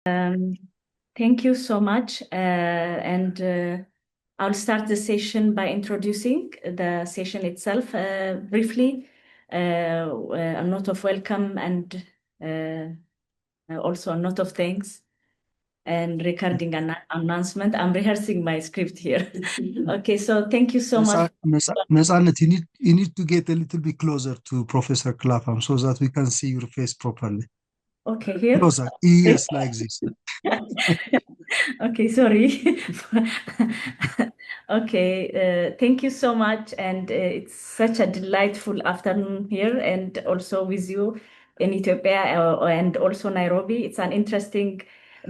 Um, Thank you so much. I'll start the session by introducing the session itself briefly. A note of welcome and also a note of thanks and recording an announcement. I'm rehearsing my script here. Okay, so thank you so much. Nazanet, you need to get a little bit closer to Professor Clapham so that we can see your face properly. Okay, here. Closer. Yes, like this. Okay, sorry. Okay, thank you so much. And it's such a delightful afternoon here and also with you in Ethiopia and also Nairobi. It's an interesting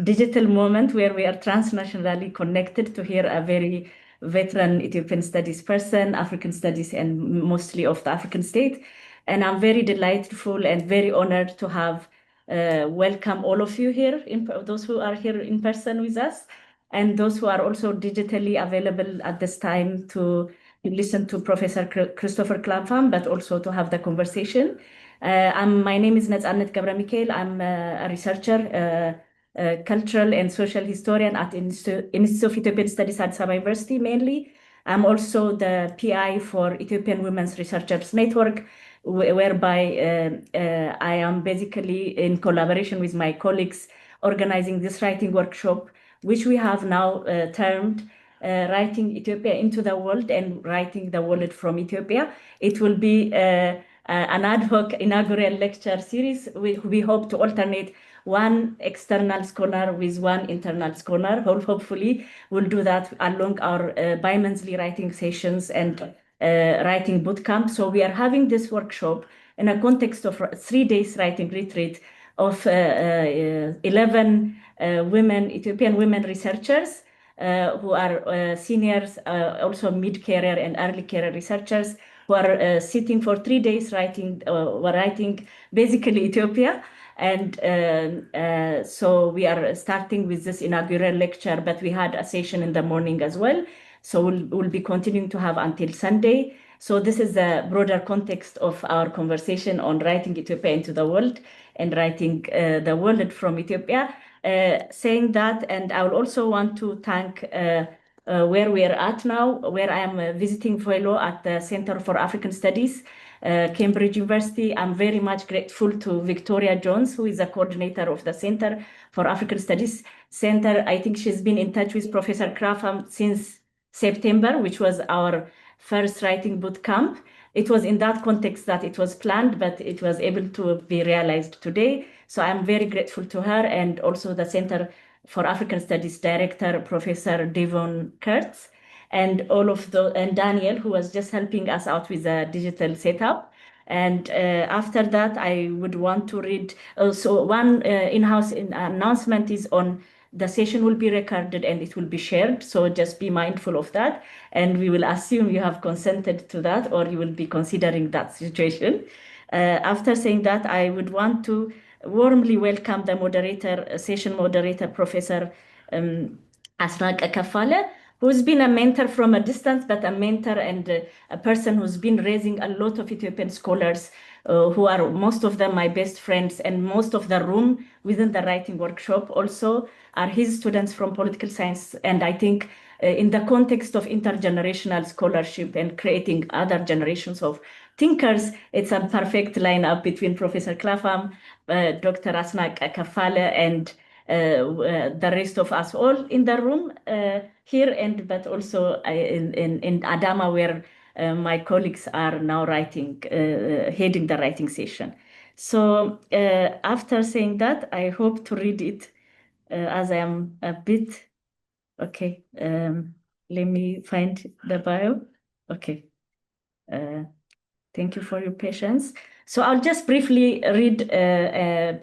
digital moment where we are transnationally connected to hear a very veteran Ethiopian studies person, African studies, and mostly of the African state. And I'm very delightful and very honored to have welcome all of you here, those who are here in person with us, and those who are also digitally available at this time to listen to Professor Christopher Clapham, but also to have the conversation. My name is Asnake Gabramikael. I'm a researcher, cultural and social historian at Institute of Ethiopian Studies at Addis Ababa University mainly. I'm also the PI for Ethiopian Women Researchers Network, whereby I am basically in collaboration with my colleagues organizing this writing workshop, which we have now termed Writing Ethiopia into the World and Writing the World from Ethiopia. It will be an ad hoc inaugural lecture series. We hope to alternate one external scholar with one internal scholar. Hopefully, we'll do that along our bi-monthly writing sessions and writing bootcamp. So we are having this workshop in a context of 3 days writing retreat of 11 Ethiopian women researchers who are seniors, also mid-career and early career researchers who are sitting for 3 days writing basically Ethiopia. And so we are starting with this inaugural lecture, but we had a session in the morning as well. So we'll be continuing to have until Sunday. So this is the broader context of our conversation on writing Ethiopia into the world and writing the world from Ethiopia. Saying that, and I would also want to thank where we are at now, where I am a visiting fellow at the Center for African Studies, Cambridge University. I'm very much grateful to Victoria Jones, who is the coordinator of the Center for African Studies Center. I think she's been in touch with Professor Clapham since September, which was our first writing boot camp. It was in that context that it was planned, but it was able to be realized today. So I'm very grateful to her and also the Center for African Studies Director, Professor Devon Kurtz, and and Daniel, who was just helping us out with the digital setup. And after that, I would want to read. So one in-house announcement is on the session will be recorded and it will be shared. So just be mindful of that. And we will assume you have consented to that or you will be considering that situation. After saying that, I would want to warmly welcome the session moderator, Professor Asnake Kefale, who's been a mentor from a distance, but a mentor and a person who's been raising a lot of Ethiopian scholars who are most of them my best friends, and most of the room within the writing workshop also are his students from political science. And I think in the context of intergenerational scholarship and creating other generations of thinkers, it's a perfect lineup between Professor Clapham, Dr. Asnake Kefale, and the rest of us all in the room here, and but also in Adama, where my colleagues are now heading the writing session. So after saying that, I hope to read it as I am a bit, okay, let me find the bio. Okay. Thank you for your patience. So I'll just briefly read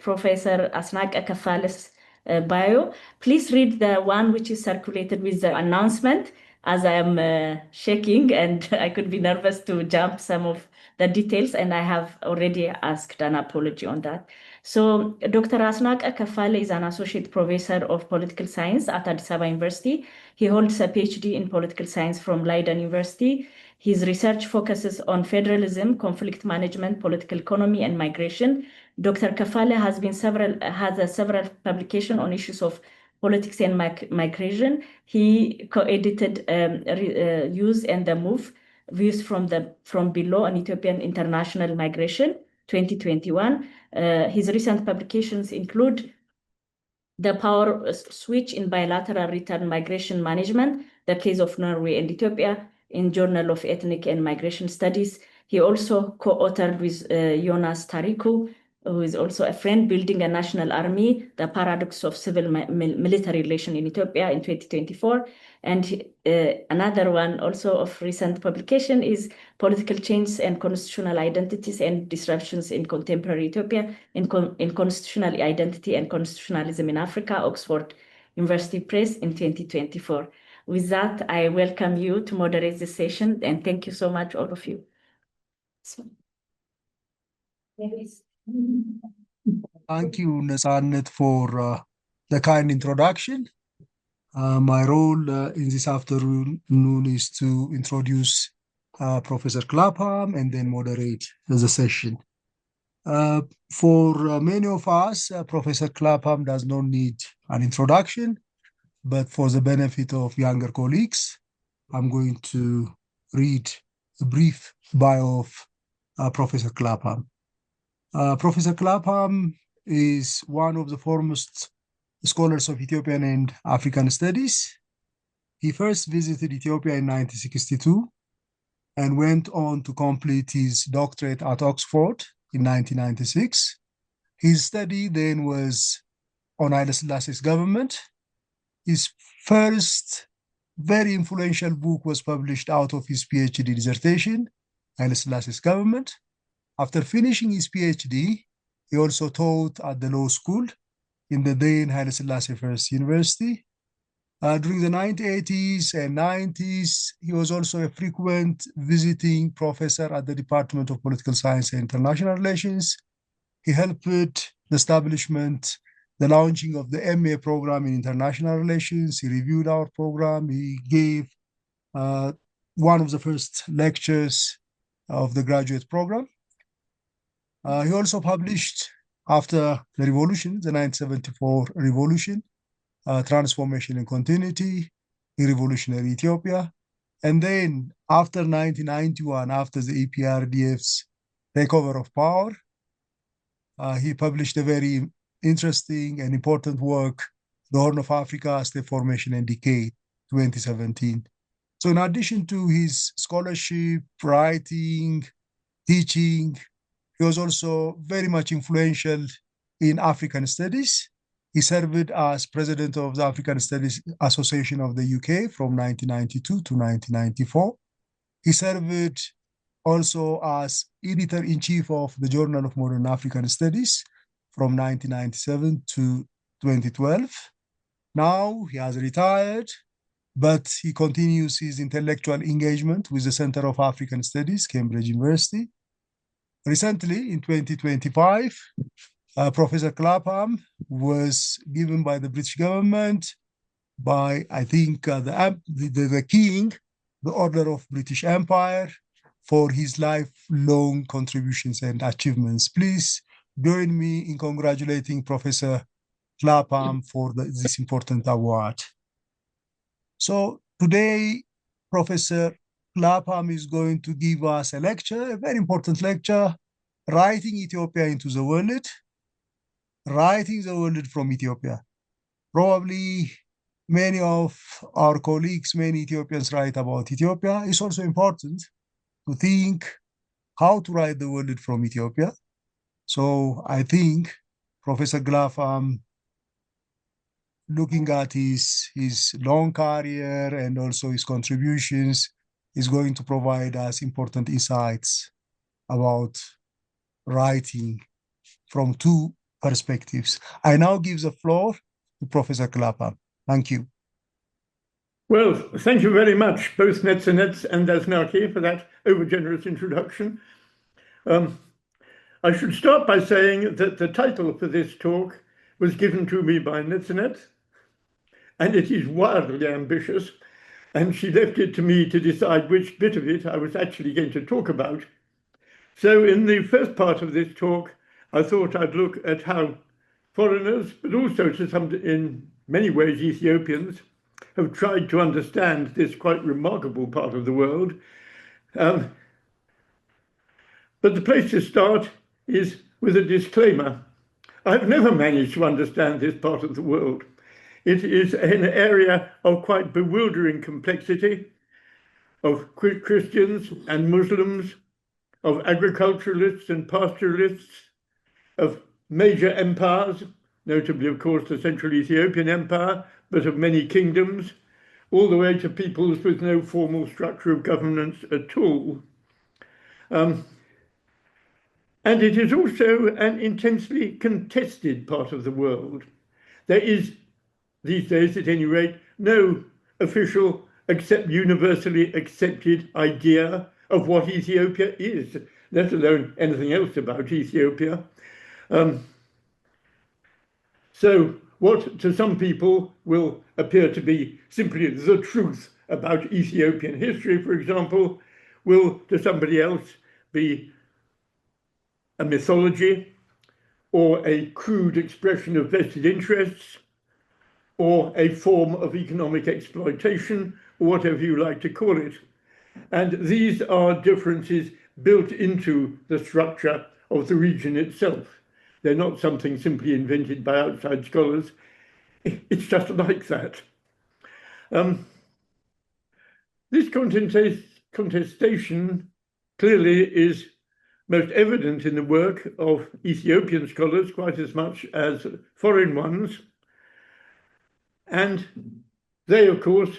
Professor Asnake Kefale's bio. Please read the one which is circulated with the announcement, as I am shaking and I could be nervous to jump some of the details, and I have already asked an apology on that. So Dr. Asnake Kefale is an associate professor of political science at Addis Ababa University. He holds a PhD in political science from Leiden University. His research focuses on federalism, conflict management, political economy, and migration. Dr. Kefale has several publications on issues of politics and migration. He co-edited Use and the Move, Views from Below on Ethiopian International Migration, 2021. His recent publications include The Power Switch in Bilateral Return Migration Management, The Case of Norway and Ethiopia, in Journal of Ethnic and Migration Studies. He also co-authored with Jonas Tariku, who is also a friend, Building a National Army, The Paradox of Civil-Military Relation in Ethiopia in 2024. And another one also of recent publication is Political Change and Constitutional Identities and Disruptions in Contemporary Ethiopia in Constitutional Identity and Constitutionalism in Africa, Oxford University Press in 2024. With that, I welcome you to moderate this session, and thank you so much, all of you. Thank you, Nazanet, for the kind introduction. My role in this afternoon is to introduce Professor Clapham and then moderate the session. For many of us, Professor Clapham does not need an introduction, but for the benefit of younger colleagues, I'm going to read a brief bio of Professor Clapham. Professor Clapham is one of the foremost scholars of Ethiopian and African studies. He first visited Ethiopia in 1962 and went on to complete his doctorate at Oxford in 1996. His study then was on Haile Selassie's government. His first very influential book was published out of his PhD dissertation, Haile Selassie's government. After finishing his PhD, he also taught at the law school in the then Haile Selassie First University. During the 1980s and 90s, he was also a frequent visiting professor at the Department of Political Science and International Relations. He helped the establishment, the launching of the MA program in International Relations. He reviewed our program. He gave one of the first lectures of the graduate program. He also published, after the revolution, the 1974 revolution, Transformation and Continuity in Revolutionary Ethiopia. And then after 1991, after the EPRDF's takeover of power, he published a very interesting and important work, The Horn of Africa, State Formation and Decay, 2017. So in addition to his scholarship, writing, teaching, he was also very much influential in African studies. He served as president of the African Studies Association of the UK from 1992 to 1994. He served also as editor-in-chief of the Journal of Modern African Studies from 1997 to 2012. Now he has retired, but he continues his intellectual engagement with the Center of African Studies, Cambridge University. Recently, in 2025, Professor Clapham was given by the British government, by, I think, the King, the Order of British Empire, for his lifelong contributions and achievements. Please join me in congratulating Professor Clapham for this important award. So today, Professor Clapham is going to give us a lecture, a very important lecture, Writing Ethiopia into the World, Writing the World from Ethiopia. Probably many of our colleagues, many Ethiopians write about Ethiopia. It's also important to think how to write the world from Ethiopia. So I think Professor Clapham, looking at his long career and also his contributions, is going to provide us important insights about writing from two perspectives. I now give the floor to Professor Clapham. Thank you. Well, thank you very much, both Netzanet and Asnake, for that overgenerous introduction. I should start by saying that the title for this talk was given to me by Netzanet, and it is wildly ambitious. and she left it to me to decide which bit of it I was actually going to talk about. So in the first part of this talk, I thought I'd look at how foreigners, but also in many ways Ethiopians, have tried to understand this quite remarkable part of the world. But the place to start is with a disclaimer. I've never managed to understand this part of the world. It is an area of quite bewildering complexity, of Christians and Muslims, of agriculturalists and pastoralists, of major empires, notably, of course, the Central Ethiopian Empire, but of many kingdoms, all the way to peoples with no formal structure of governance at all. And it is also an intensely contested part of the world. There is, these days at any rate, no official, universally accepted idea of what Ethiopia is, let alone anything else about Ethiopia. So what to some people will appear to be simply the truth about Ethiopian history, for example, will to somebody else be a mythology or a crude expression of vested interests or a form of economic exploitation, or whatever you like to call it. And these are differences built into the structure of the region itself. They're not something simply invented by outside scholars. It's just like that. This contestation clearly is most evident in the work of Ethiopian scholars quite as much as foreign ones. And they, of course,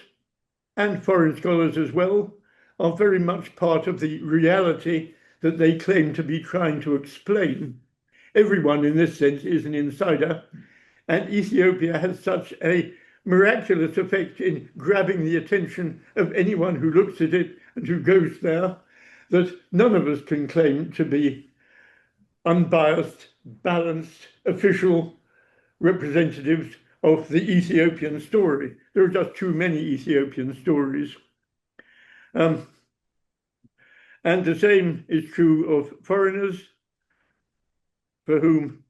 and foreign scholars as well, are very much part of the reality that they claim to be trying to explain. Everyone in this sense is an insider, and Ethiopia has such a miraculous effect in grabbing the attention of anyone who looks at it and who goes there, that none of us can claim to be unbiased, balanced, official representatives of the Ethiopian story. There are just too many Ethiopian stories. And the same is true of foreigners, for whom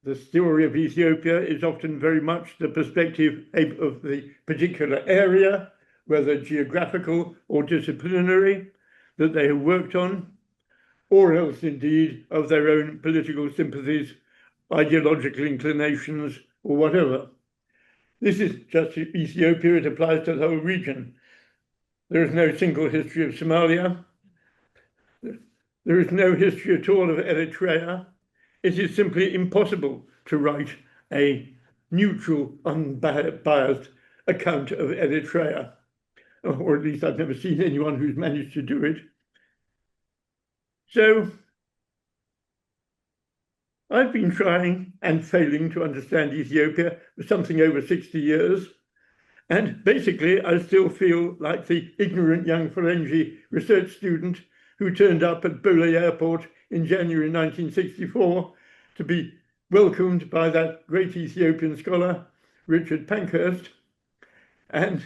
the story of Ethiopia is often very much the perspective of the particular area, whether geographical or disciplinary, that they have worked on, or else indeed of their own political sympathies, ideological inclinations, or whatever. This is just Ethiopia, it applies to the whole region. There is no single history of Somalia. There is no history at all of Eritrea. It is simply impossible to write a neutral, unbiased account of Eritrea, or at least I've never seen anyone who's managed to do it. So I've been trying and failing to understand Ethiopia for something over 60 years. And basically, I still feel like the ignorant young Ferengi research student who turned up at Bole Airport in January 1964 to be welcomed by that great Ethiopian scholar, Richard Pankhurst. And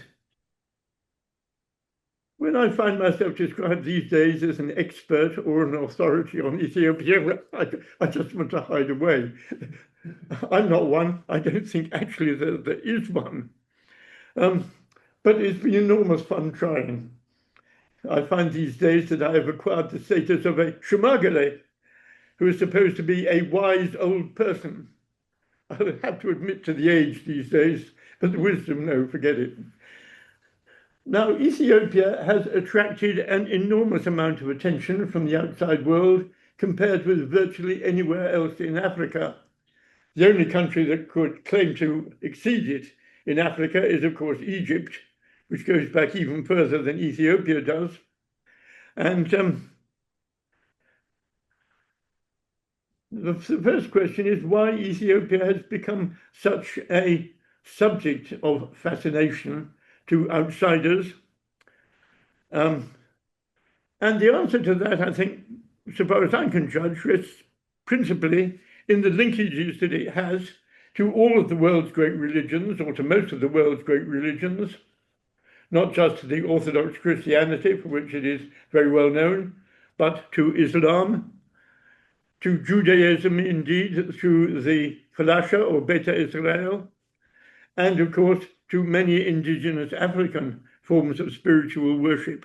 when I find myself described these days as an expert or an authority on Ethiopia, I just want to hide away. I'm not one. I don't think actually there is one. But it's been enormous fun trying. I find these days that I have acquired the status of a shumagale, who is supposed to be a wise old person. I'll have to admit to the age these days, but the wisdom, no, forget it. Now, Ethiopia has attracted an enormous amount of attention from the outside world compared with virtually anywhere else in Africa. The only country that could claim to exceed it in Africa is, of course, Egypt, which goes back even further than Ethiopia does. And the first question is why Ethiopia has become such a subject of fascination to outsiders. And the answer to that, I think, so far as I can judge, rests principally in the linkages that it has to all of the world's great religions, or to most of the world's great religions, not just to the Orthodox Christianity, for which it is very well known, but to Islam, to Judaism indeed, through the Falasha or Beta Israel, and of course to many indigenous African forms of spiritual worship.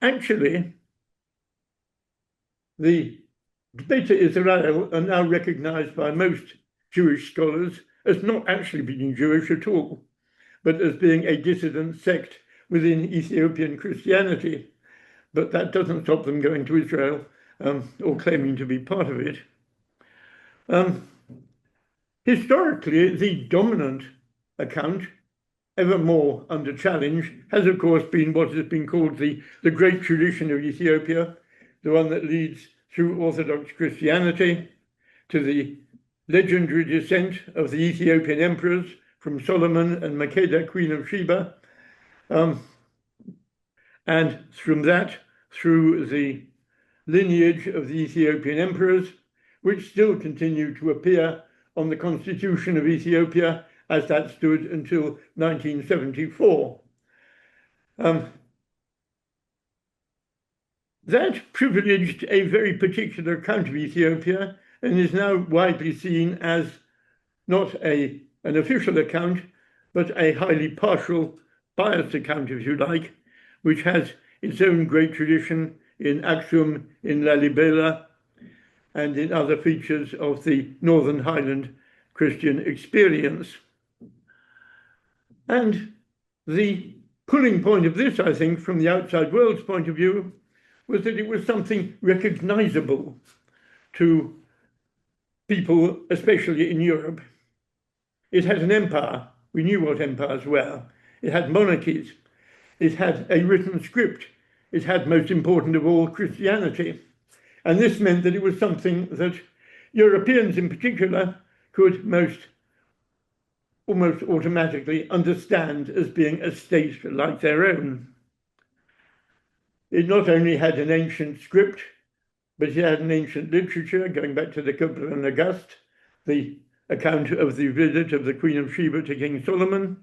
Actually, the Beta Israel are now recognized by most Jewish scholars as not actually being Jewish at all, but as being a dissident sect within Ethiopian Christianity. But that doesn't stop them going to Israel or claiming to be part of it. Historically, the dominant account, ever more under challenge, has of course been what has been called the great tradition of Ethiopia, the one that leads through Orthodox Christianity to the legendary descent of the Ethiopian emperors from Solomon and Makeda, Queen of Sheba, and from that through the lineage of the Ethiopian emperors, which still continue to appear on the constitution of Ethiopia as that stood until 1974. That privileged a very particular account of Ethiopia and is now widely seen as not an official account, but a highly partial, biased account, if you like, which has its own great tradition in Aksum, in Lalibela, and in other features of the Northern Highland Christian experience. And the pulling point of this, I think, from the outside world's point of view, was that it was something recognizable to people, especially in Europe. It had an empire. We knew what empires were. It had monarchies. It had a written script. It had, most important of all, Christianity. And this meant that it was something that Europeans in particular could almost automatically understand as being a state like their own. It not only had an ancient script, but it had an ancient literature, going back to the Kefale and August, the account of the visit of the Queen of Sheba to King Solomon.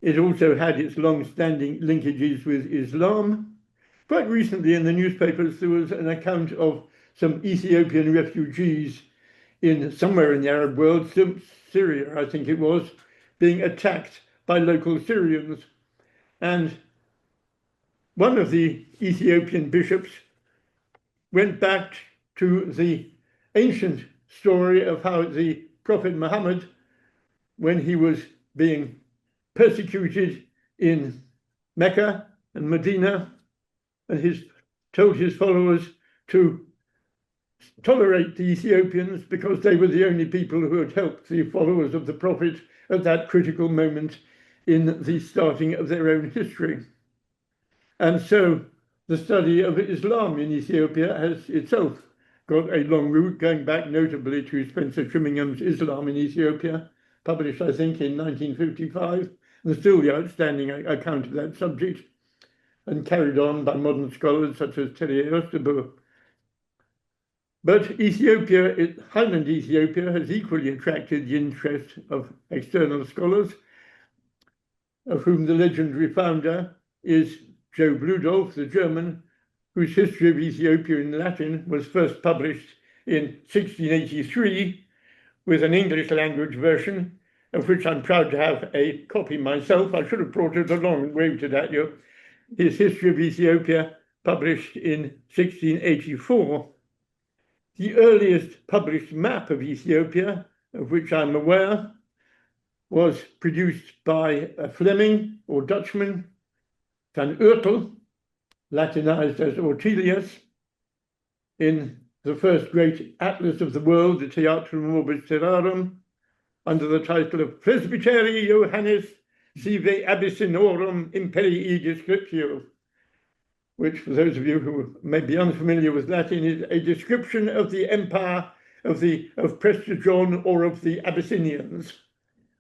It also had its long-standing linkages with Islam. Quite recently in the newspapers, there was an account of some Ethiopian refugees somewhere in the Arab world, Syria, I think it was, being attacked by local Syrians. And one of the Ethiopian bishops went back to the ancient story of how the Prophet Muhammad, when he was being persecuted in Mecca and Medina, and told his followers to tolerate the Ethiopians because they were the only people who had helped the followers of the Prophet at that critical moment in the starting of their own history. And so the study of Islam in Ethiopia has itself got a long route, going back notably to Spencer Trimmingham's Islam in Ethiopia, published, I think, in 1955, and still the outstanding account of that subject, and carried on by modern scholars such as Terry Osterbo. But Ethiopia, Highland Ethiopia, has equally attracted the interest of external scholars, of whom the legendary founder is Joe Bludolf, the German, whose History of Ethiopia in Latin was first published in 1683 with an English language version, of which I'm proud to have a copy myself. I should have brought it along and waved it at you. His History of Ethiopia, published in 1684. The earliest published map of Ethiopia, of which I'm aware, was produced by a Fleming or Dutchman, Van Oertel, Latinized as Ortelius, in the first great atlas of the world, the Theatrum Orbis Terrarum, under the title of Presbyteri Johannes Sive Abyssinorum Imperii Descriptio, which, for those of you who may be unfamiliar with Latin, is a description of the empire of Prester John or of the Abyssinians.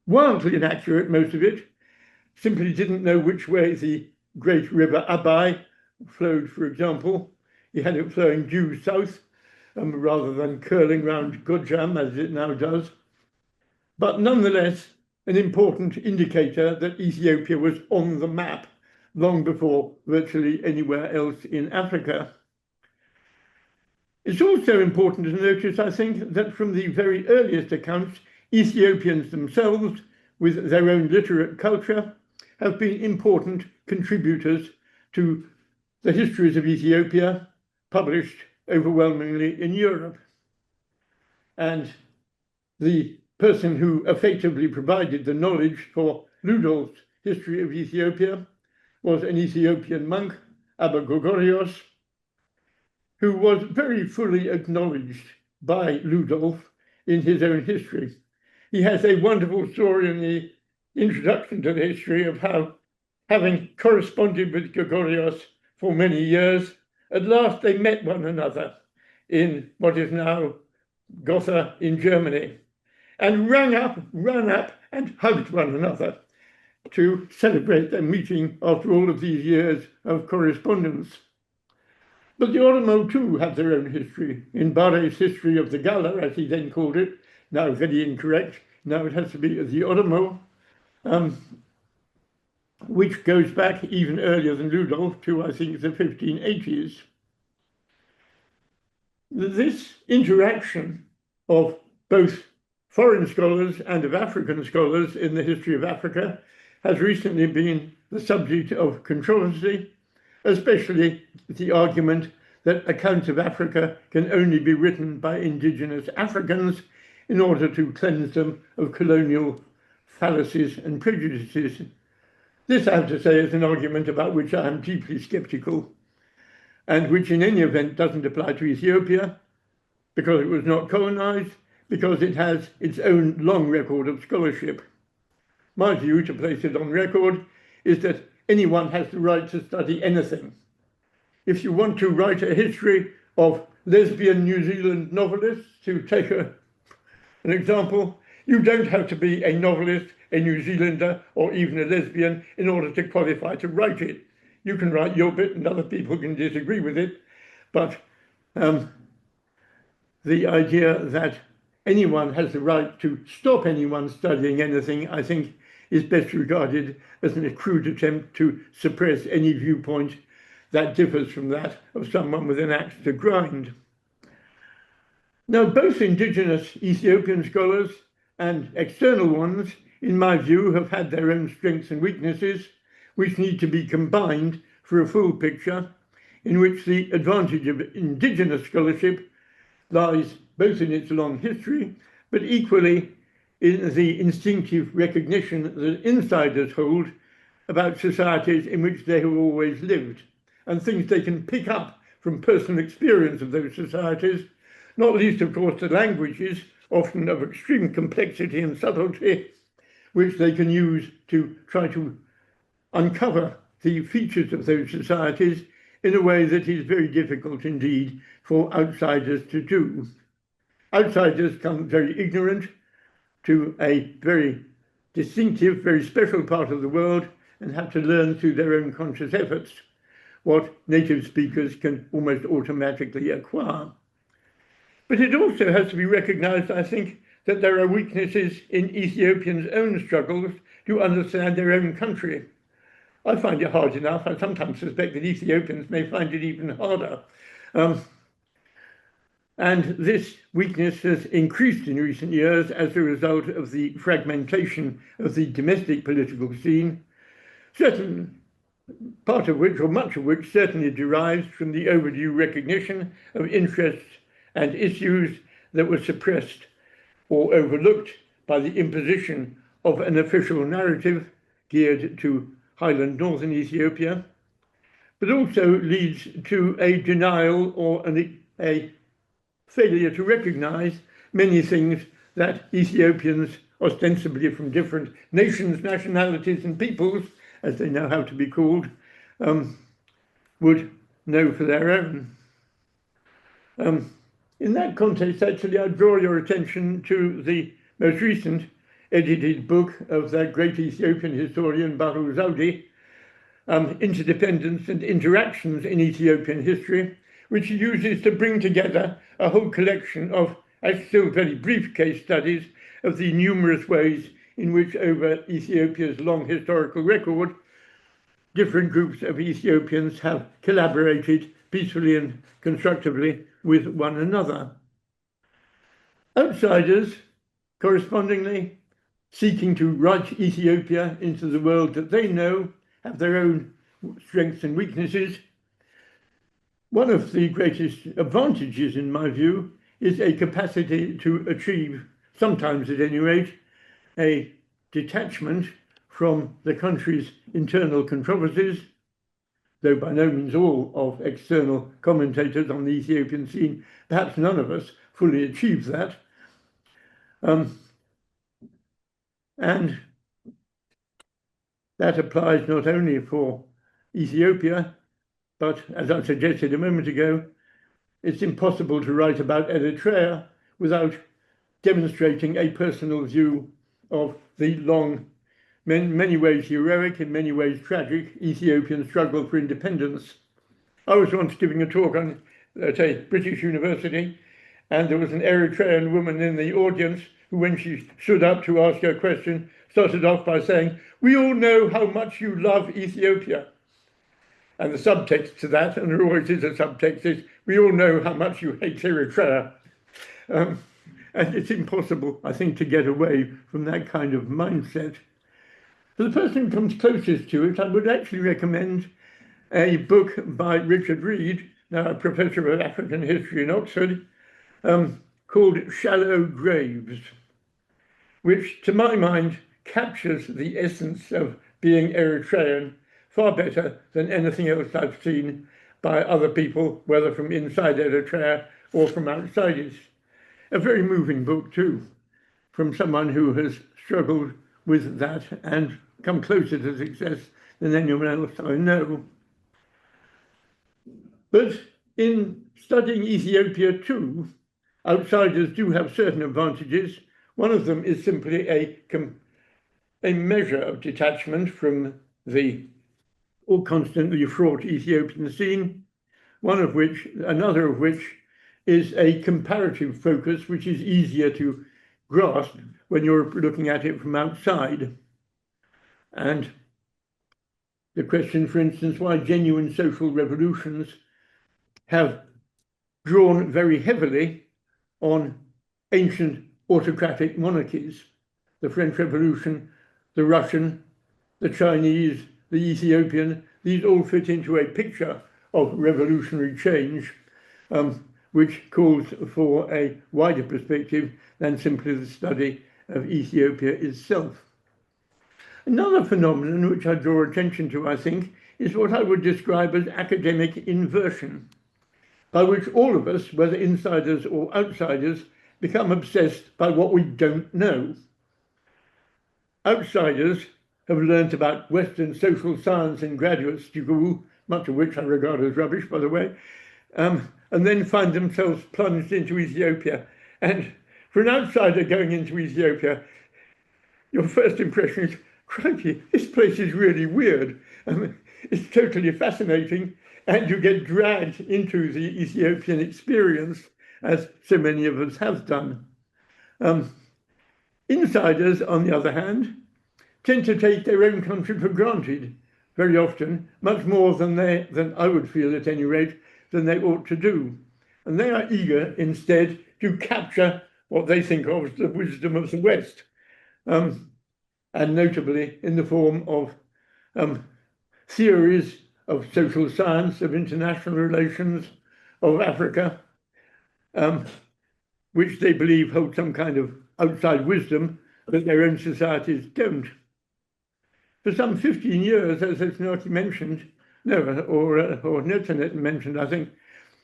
Wildly inaccurate, most of it. Simply didn't know which way the great river Abai flowed, for example. He had it flowing due south, rather than curling round Gojam as it now does. But nonetheless, an important indicator that Ethiopia was on the map long before virtually anywhere else in Africa. It's also important to notice, I think, that from the very earliest accounts, Ethiopians themselves, with their own literate culture, have been important contributors to the histories of Ethiopia, published overwhelmingly in Europe. And the person who effectively provided the knowledge for Ludolf's history of Ethiopia was an Ethiopian monk, Abba Gregorios, who was very fully acknowledged by Ludolf in his own history. He has a wonderful story in the introduction to the history of how, having corresponded with Gregorios for many years, at last they met one another in what is now Gotha in Germany, and ran up and hugged one another to celebrate their meeting after all of these years of correspondence. But the Oromo too have their own history. In Bare's history of the Gala, as he then called it, now very incorrect, now it has to be the Oromo, which goes back even earlier than Ludolf to, I think, the 1580s. This interaction of both foreign scholars and of African scholars in the history of Africa has recently been the subject of controversy, especially the argument that accounts of Africa can only be written by indigenous Africans in order to cleanse them of colonial fallacies and prejudices. This, I have to say, is an argument about which I am deeply skeptical, and which in any event doesn't apply to Ethiopia, because it was not colonized, because it has its own long record of scholarship. My view, to place it on record, is that anyone has the right to study anything. If you want to write a history of lesbian New Zealand novelists, to take an example, you don't have to be a novelist, a New Zealander, or even a lesbian in order to qualify to write it. You can write your bit and other people can disagree with it, but the idea that anyone has the right to stop anyone studying anything, I think, is best regarded as an crude attempt to suppress any viewpoint that differs from that of someone with an axe to grind. Now, both indigenous Ethiopian scholars and external ones, in my view, have had their own strengths and weaknesses, which need to be combined for a full picture, in which the advantage of indigenous scholarship lies both in its long history, but equally in the instinctive recognition that insiders hold about societies in which they have always lived, and things they can pick up from personal experience of those societies, not least, of course, the languages, often of extreme complexity and subtlety, which they can use to try to uncover the features of those societies in a way that is very difficult indeed for outsiders to do. Outsiders come very ignorant to a very distinctive, very special part of the world and have to learn through their own conscious efforts what native speakers can almost automatically acquire. But it also has to be recognized, I think, that there are weaknesses in Ethiopians' own struggles to understand their own country. I find it hard enough. I sometimes suspect that Ethiopians may find it even harder. And this weakness has increased in recent years as a result of the fragmentation of the domestic political scene, certain part of which, or much of which, certainly derives from the overdue recognition of interests and issues that were suppressed or overlooked by the imposition of an official narrative geared to highland northern Ethiopia, but also leads to a denial or a failure to recognize many things that Ethiopians, ostensibly from different nations, nationalities, and peoples, as they now have to be called, would know for their own. In that context, actually, I draw your attention to the most recent edited book of that great Ethiopian historian, Bahru Zawdi, Interdependence and Interactions in Ethiopian History, which he uses to bring together a whole collection of, still very brief case studies of the numerous ways in which, over Ethiopia's long historical record, different groups of Ethiopians have collaborated peacefully and constructively with one another. Outsiders, correspondingly, seeking to write Ethiopia into the world that they know, have their own strengths and weaknesses. One of the greatest advantages, in my view, is a capacity to achieve, sometimes at any rate, a detachment from the country's internal controversies, though by no means all of external commentators on the Ethiopian scene, perhaps none of us, fully achieve that. And that applies not only for Ethiopia, but as I suggested a moment ago, it's impossible to write about Eritrea without demonstrating a personal view of the long, many ways heroic, in many ways tragic, Ethiopian struggle for independence. I was once giving a talk at a British university, and there was an Eritrean woman in the audience who, when she stood up to ask her question, started off by saying, "We all know how much you love Ethiopia." And the subtext to that, and there always is a subtext, is, "We all know how much you hate Eritrea." And it's impossible, I think, to get away from that kind of mindset. For the person who comes closest to it, I would actually recommend a book by Richard Reed, now a professor of African history in Oxford, called Shallow Graves, which, to my mind, captures the essence of being Eritrean far better than anything else I've seen by other people, whether from inside Eritrea or from outside it. A very moving book, too, from someone who has struggled with that and come closer to success than anyone else I know. But in studying Ethiopia, too, outsiders do have certain advantages. One of them is simply a measure of detachment from the all constantly fraught Ethiopian scene, another of which is a comparative focus, which is easier to grasp when you're looking at it from outside. And the question, for instance, why genuine social revolutions have drawn very heavily on ancient autocratic monarchies, the French Revolution, the Russian, the Chinese, the Ethiopian, these all fit into a picture of revolutionary change, which calls for a wider perspective than simply the study of Ethiopia itself. Another phenomenon which I draw attention to, I think, is what I would describe as academic inversion, by which all of us, whether insiders or outsiders, become obsessed by what we don't know. Outsiders have learnt about Western social science in graduate school, much of which I regard as rubbish, by the way, and then find themselves plunged into Ethiopia. And for an outsider going into Ethiopia, your first impression is, crikey, this place is really weird. It's totally fascinating, and you get dragged into the Ethiopian experience, as so many of us have done. Insiders, on the other hand, tend to take their own country for granted, very often, much more than I would feel, at any rate, than they ought to do. And they are eager, instead, to capture what they think of as the wisdom of the West, and notably in the form of theories of social science, of international relations, of Africa, which they believe hold some kind of outside wisdom that their own societies don't. For some 15 years, as Asnake mentioned, or Nethernet mentioned, I think,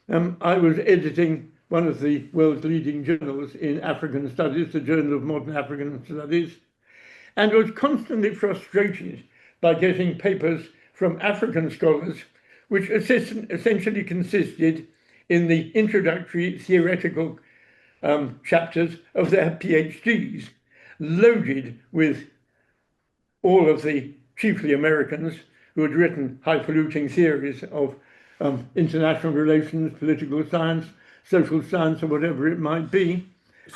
I was editing one of the world's leading journals in African studies, the Journal of Modern African Studies, and was constantly frustrated by getting papers from African scholars, which essentially consisted in the introductory theoretical chapters of their PhDs, loaded with all of the chiefly Americans who had written high-polluting theories of international relations, political science, social science, or whatever it might be,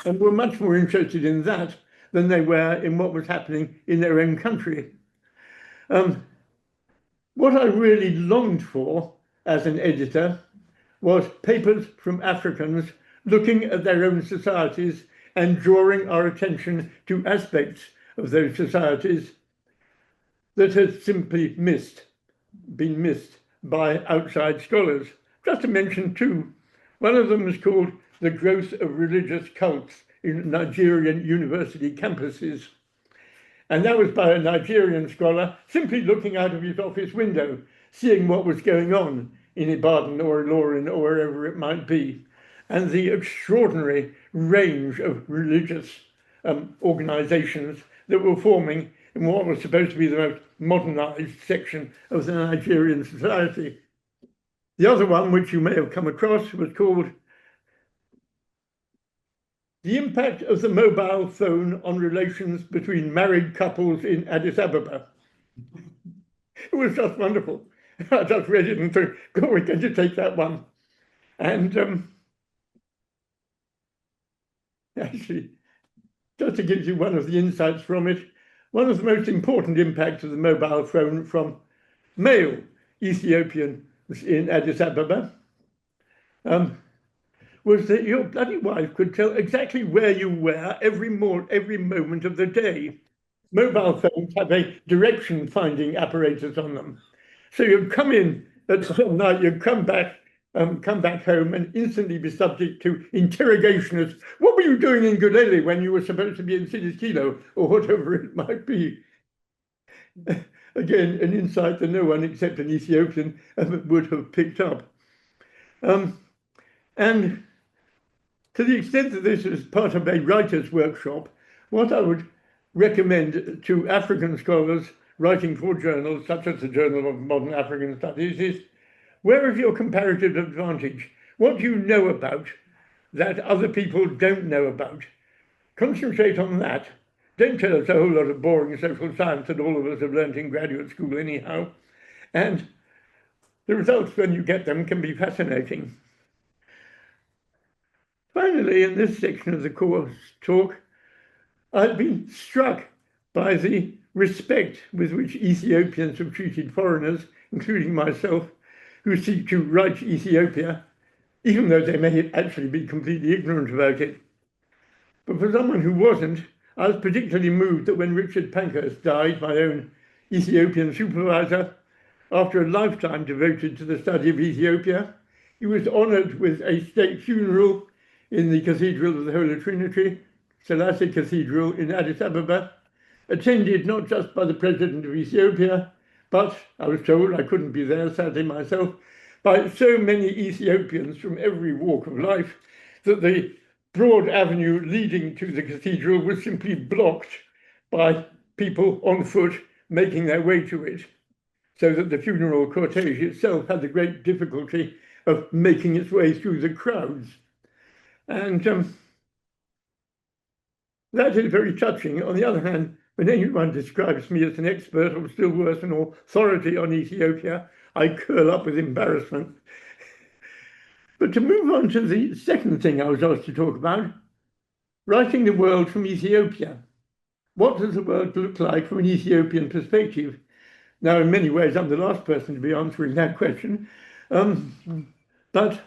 and were much more interested in that than they were in what was happening in their own country. What I really longed for as an editor was papers from Africans looking at their own societies and drawing our attention to aspects of those societies that had simply been missed by outside scholars. Just to mention two, one of them was called The Growth of Religious Cults in Nigerian University Campuses. And that was by a Nigerian scholar simply looking out of his office window, seeing what was going on in Ibadan or Ilorin or wherever it might be, and the extraordinary range of religious organizations that were forming in what was supposed to be the most modernized section of the Nigerian society. The other one, which you may have come across, was called The Impact of the Mobile Phone on Relations Between Married Couples in Addis Ababa. It was just wonderful. I just read it and thought, God, we're going to take that one. And actually, just to give you one of the insights from it, one of the most important impacts of the mobile phone from male Ethiopians in Addis Ababa was that your bloody wife could tell exactly where you were every moment of the day. Mobile phones have a direction-finding apparatus on them. So you'd come in at night, you'd come back home and instantly be subject to interrogation as, what were you doing in Gudeli when you were supposed to be in Kilo or whatever it might be? Again, an insight that no one except an Ethiopian would have picked up. And to the extent that this is part of a writer's workshop, what I would recommend to African scholars writing for journals, such as the Journal of Modern African Studies, is where is your comparative advantage? What do you know about that other people don't know about? Concentrate on that. Don't tell us a whole lot of boring social science that all of us have learnt in graduate school anyhow. And the results, when you get them, can be fascinating. Finally, in this section of the course talk, I've been struck by the respect with which Ethiopians have treated foreigners, including myself, who seek to right Ethiopia, even though they may actually be completely ignorant about it. But for someone who wasn't, I was particularly moved that when Richard Pankhurst died, my own Ethiopian supervisor, after a lifetime devoted to the study of Ethiopia, he was honoured with a state funeral in the Cathedral of the Holy Trinity, Selassie Cathedral in Addis Ababa, attended not just by the President of Ethiopia, but, I was told, I couldn't be there sadly myself, by so many Ethiopians from every walk of life that the broad avenue leading to the cathedral was simply blocked by people on foot making their way to it, so that the funeral cortege itself had the great difficulty of making its way through the crowds. And that is very touching. On the other hand, when anyone describes me as an expert, or still worse, an authority on Ethiopia, I curl up with embarrassment. But to move on to the second thing I was asked to talk about, writing the world from Ethiopia. What does the world look like from an Ethiopian perspective? Now, in many ways, I'm the last person to be answering that question. But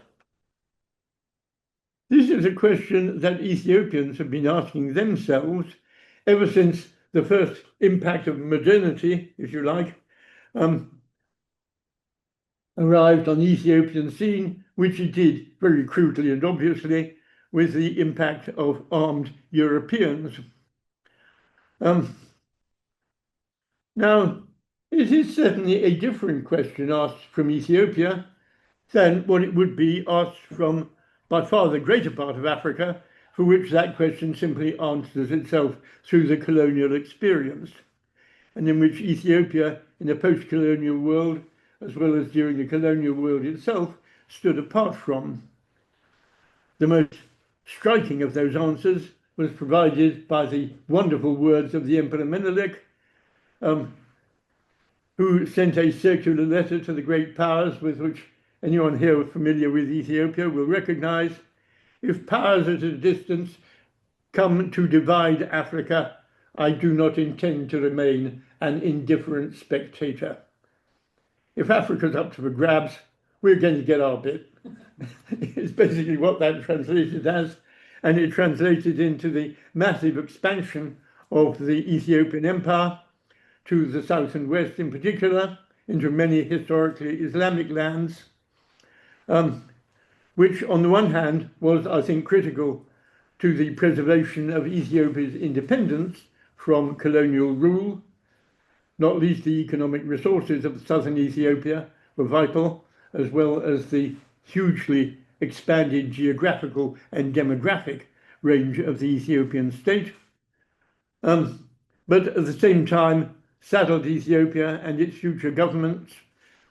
this is a question that Ethiopians have been asking themselves ever since the first impact of modernity, if you like, arrived on the Ethiopian scene, which it did very crudely and obviously with the impact of armed Europeans. Now, it is certainly a different question asked from Ethiopia than what it would be asked from by far the greater part of Africa, for which that question simply answers itself through the colonial experience, and in which Ethiopia, in a post-colonial world, as well as during the colonial world itself, stood apart from. The most striking of those answers was provided by the wonderful words of the Emperor Menelik, who sent a circular letter to the great powers with which anyone here familiar with Ethiopia will recognize, if powers at a distance come to divide Africa, I do not intend to remain an indifferent spectator. If Africa's up to the grabs, we're going to get our bit. It's basically what that translated as, and it translated into the massive expansion of the Ethiopian Empire to the south and west in particular, into many historically Islamic lands, which on the one hand was, I think, critical to the preservation of Ethiopia's independence from colonial rule. Not least the economic resources of southern Ethiopia were vital, as well as the hugely expanded geographical and demographic range of the Ethiopian state. But at the same time, saddled Ethiopia and its future governments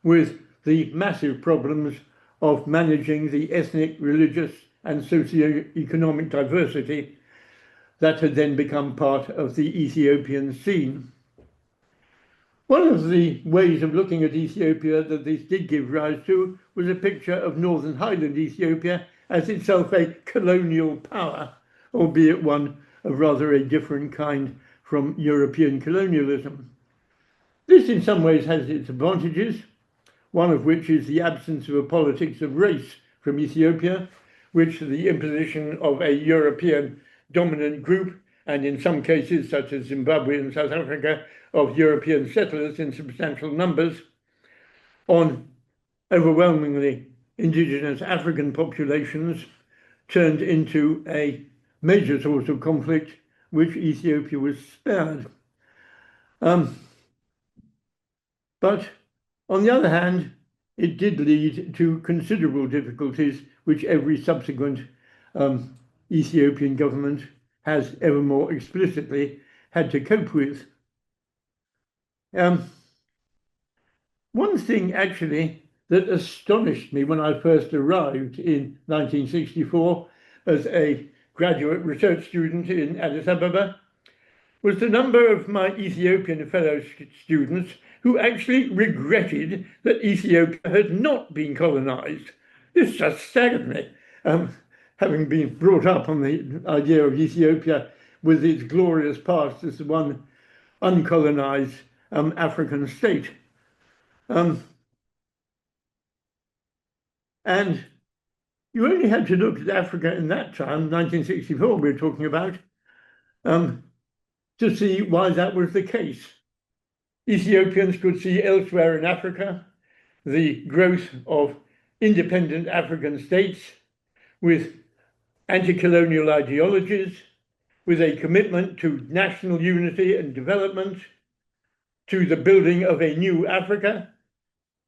with the massive problems of managing the ethnic, religious, and socio-economic diversity that had then become part of the Ethiopian scene. One of the ways of looking at Ethiopia that this did give rise to was a picture of Northern Highland Ethiopia as itself a colonial power, albeit one of rather a different kind from European colonialism. This in some ways has its advantages, one of which is the absence of a politics of race from Ethiopia, which the imposition of a European dominant group, and in some cases, such as Zimbabwe and South Africa, of European settlers in substantial numbers on overwhelmingly indigenous African populations turned into a major source of conflict which Ethiopia was spared. But on the other hand, it did lead to considerable difficulties which every subsequent Ethiopian government has ever more explicitly had to cope with. One thing actually that astonished me when I first arrived in 1964 as a graduate research student in Addis Ababa was the number of my Ethiopian fellow students who actually regretted that Ethiopia had not been colonized. This just staggered me, having been brought up on the idea of Ethiopia with its glorious past as the one uncolonized African state. And you only had to look at Africa in that time, 1964 we're talking about, to see why that was the case. Ethiopians could see elsewhere in Africa the growth of independent African states with anti-colonial ideologies, with a commitment to national unity and development, to the building of a new Africa.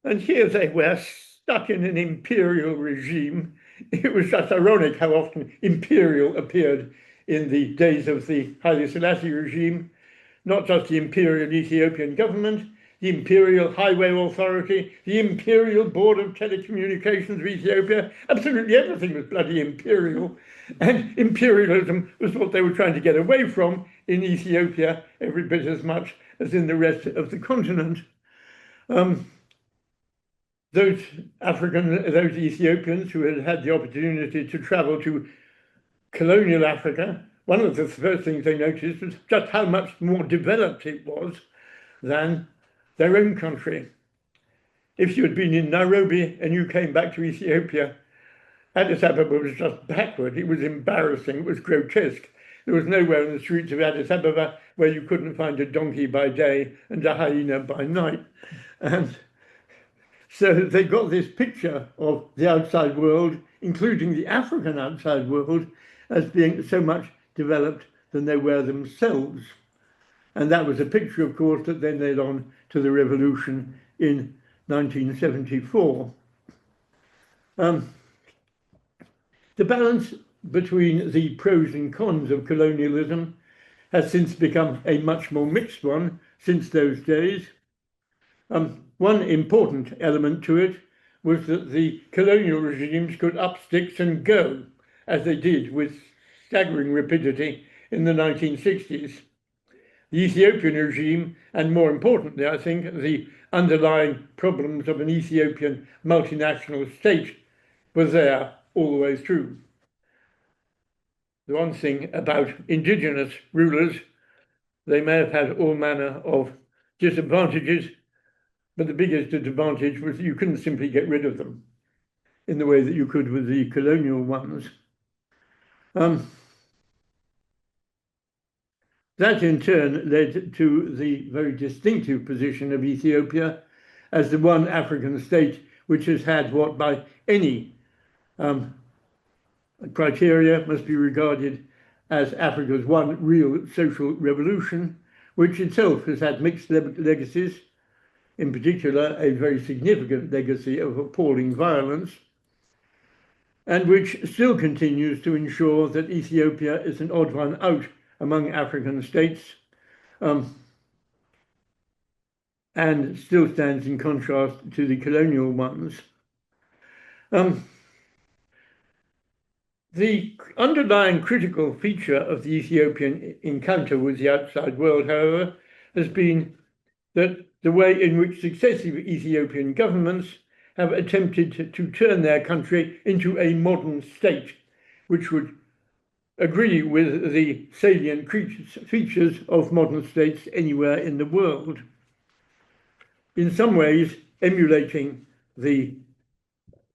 And here they were stuck in an imperial regime. It was just ironic how often imperial appeared in the days of the Haile Selassie regime, not just the imperial Ethiopian government, the Imperial Highway Authority, the Imperial Board of Telecommunications of Ethiopia. Absolutely everything was bloody imperial. And imperialism was what they were trying to get away from in Ethiopia every bit as much as in the rest of the continent. Those Ethiopians who had had the opportunity to travel to colonial Africa, one of the first things they noticed was just how much more developed it was than their own country. If you had been in Nairobi and you came back to Ethiopia, Addis Ababa was just backward. It was embarrassing. It was grotesque. There was nowhere in the streets of Addis Ababa where you couldn't find a donkey by day and a hyena by night. And so they got this picture of the outside world, including the African outside world, as being so much developed than they were themselves. And that was a picture, of course, that then led on to the revolution in 1974. The balance between the pros and cons of colonialism has since become a much more mixed one since those days. One important element to it was that the colonial regimes could up sticks and go, as they did with staggering rapidity in the 1960s. The Ethiopian regime, and more importantly, I think, the underlying problems of an Ethiopian multinational state were there all the way through. The one thing about indigenous rulers, they may have had all manner of disadvantages, but the biggest disadvantage was that you couldn't simply get rid of them in the way that you could with the colonial ones. That in turn led to the very distinctive position of Ethiopia as the one African state which has had what by any criteria must be regarded as Africa's one real social revolution, which itself has had mixed legacies, in particular a very significant legacy of appalling violence, and which still continues to ensure that Ethiopia is an odd one out among African states, and still stands in contrast to the colonial ones. The underlying critical feature of the Ethiopian encounter with the outside world, however, has been that the way in which successive Ethiopian governments have attempted to turn their country into a modern state, which would agree with the salient features of modern states anywhere in the world. In some ways, emulating the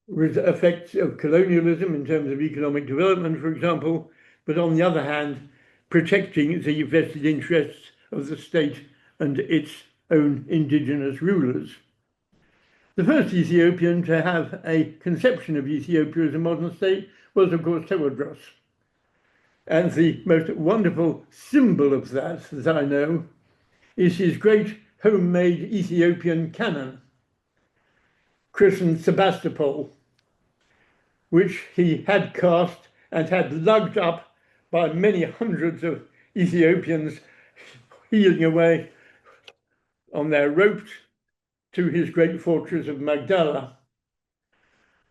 effects of colonialism in terms of economic development, for example, but on the other hand, protecting the vested interests of the state and its own indigenous rulers. The first Ethiopian to have a conception of Ethiopia as a modern state was, of course, Tewodros. And the most wonderful symbol of that, as I know, is his great homemade Ethiopian cannon, christened Sebastopol, which he had cast and had lugged up by many hundreds of Ethiopians heeling away on their ropes to his great fortress of Magdala.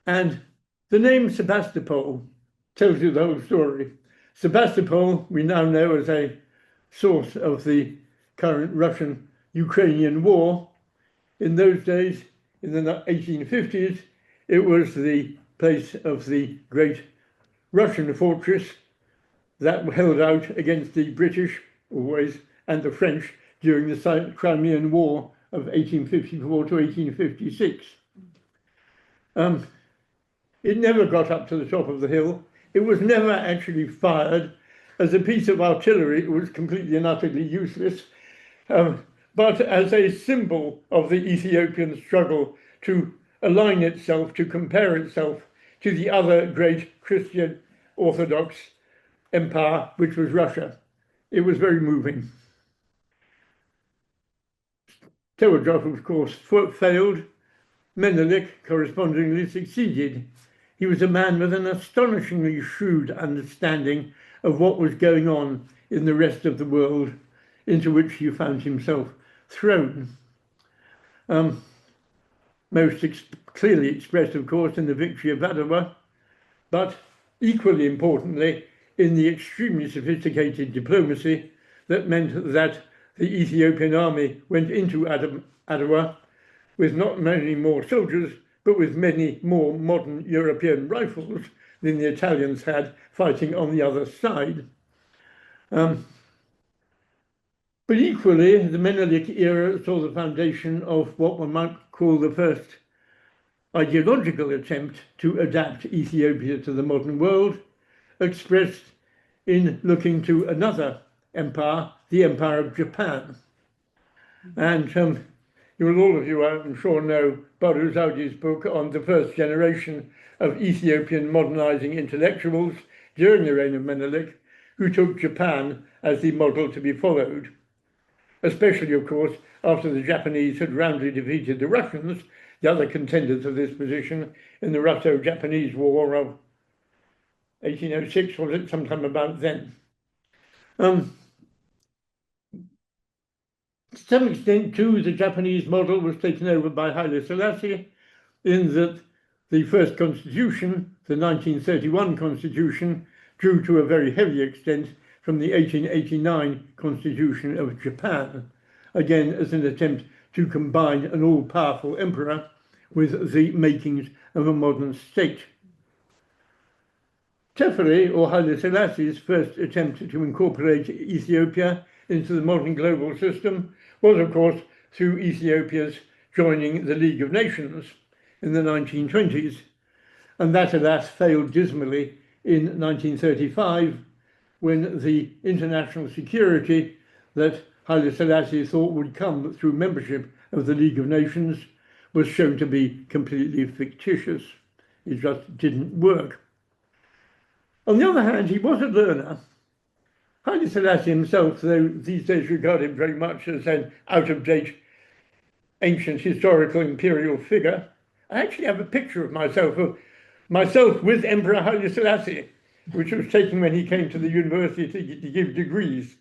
And the name Sebastopol tells you the whole story. Sebastopol, we now know as a source of the current Russian-Ukrainian war. In those days, in the 1850s, it was the place of the great Russian fortress that held out against the British, always, and the French during the Crimean War of 1854 to 1856. It never got up to the top of the hill. It was never actually fired. As a piece of artillery, it was completely and utterly useless. But as a symbol of the Ethiopian struggle to align itself, to compare itself to the other great Christian Orthodox empire, which was Russia, it was very moving. Tewodros, of course, failed. Menelik correspondingly succeeded. He was a man with an astonishingly shrewd understanding of what was going on in the rest of the world into which he found himself thrown. Most clearly expressed, of course, in the victory of Ababa, but equally importantly, in the extremely sophisticated diplomacy that meant that the Ethiopian army went into Ababa with not many more soldiers, but with many more modern European rifles than the Italians had fighting on the other side. But equally, the Menelik era saw the foundation of what one might call the first ideological attempt to adapt Ethiopia to the modern world, expressed in looking to another empire, the Empire of Japan. And you will all of you, I'm sure, know Baru Zawdi's book on the first generation of Ethiopian modernizing intellectuals during the reign of Menelik, who took Japan as the model to be followed, especially, of course, after the Japanese had roundly defeated the Russians, the other contenders of this position, in the Russo-Japanese War of 1806, was it, sometime about then. To some extent, too, the Japanese model was taken over by Haile Selassie, in that the first constitution, the 1931 constitution, drew to a very heavy extent from the 1889 constitution of Japan, again as an attempt to combine an all-powerful emperor with the makings of a modern state. Kefale, or Haile Selassie's first attempt to incorporate Ethiopia into the modern global system was, of course, through Ethiopia's joining the League of Nations in the 1920s, and that, alas, failed dismally in 1935, when the international security that Haile Selassie thought would come through membership of the League of Nations was shown to be completely fictitious. It just didn't work. On the other hand, he was a learner. Haile Selassie himself, though these days regarded very much as an out-of-date ancient historical imperial figure, I actually have a picture of myself with Emperor Haile Selassie, which was taken when he came to the university to give degrees.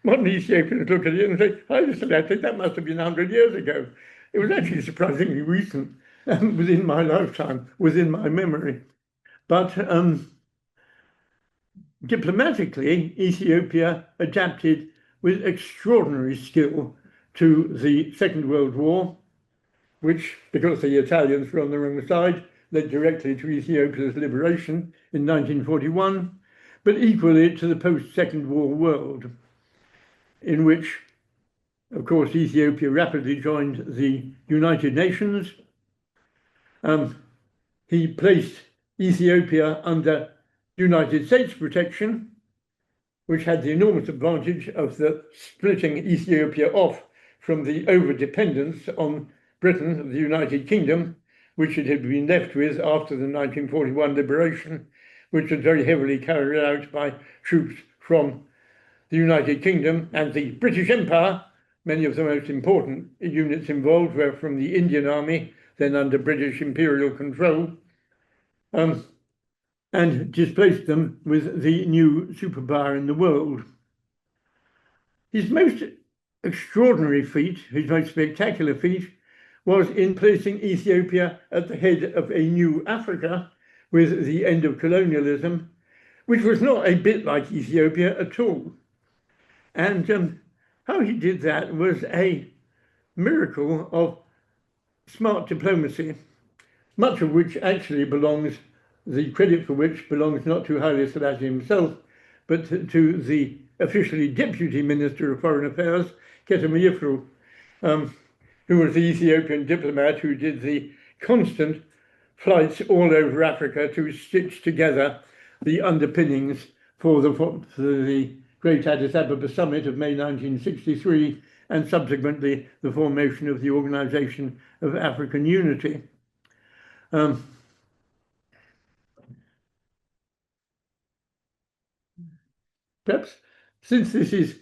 Modern Ethiopians look at it and say, Haile Selassie, that must have been 100 years ago. It was actually surprisingly recent, within my lifetime, within my memory. But diplomatically, Ethiopia adapted with extraordinary skill to the Second World War, which, because the Italians were on the wrong side, led directly to Ethiopia's liberation in 1941, but equally to the post-Second War world, in which, of course, Ethiopia rapidly joined the United Nations. He placed Ethiopia under United States protection, which had the enormous advantage of the splitting Ethiopia off from the over-dependence on Britain, the United Kingdom, which it had been left with after the 1941 liberation, which was very heavily carried out by troops from the United Kingdom and the British Empire. Many of the most important units involved were from the Indian Army, then under British imperial control, and displaced them with the new superpower in the world. His most extraordinary feat, his most spectacular feat, was in placing Ethiopia at the head of a new Africa with the end of colonialism, which was not a bit like Ethiopia at all. And how he did that was a miracle of smart diplomacy, much of which actually belongs, the credit for which belongs not to Haile Selassie himself, but to the officially Deputy Minister of Foreign Affairs, Kefale, who was the Ethiopian diplomat who did the constant flights all over Africa to stitch together the underpinnings for the Great Addis Ababa Summit of May 1963, and subsequently the formation of the Organization of African Unity. Perhaps, since this is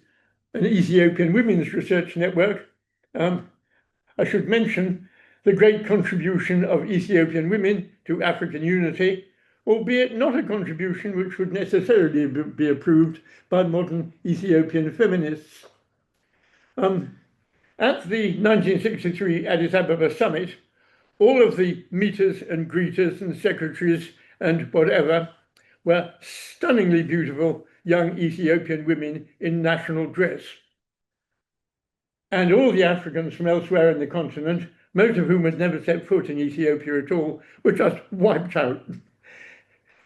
an Ethiopian Women's Research Network, I should mention the great contribution of Ethiopian women to African unity, albeit not a contribution which would necessarily be approved by modern Ethiopian feminists. At the 1963 Addis Ababa Summit, all of the meeters and greeters and secretaries and whatever were stunningly beautiful young Ethiopian women in national dress. And all the Africans from elsewhere in the continent, most of whom had never set foot in Ethiopia at all, were just wiped out. A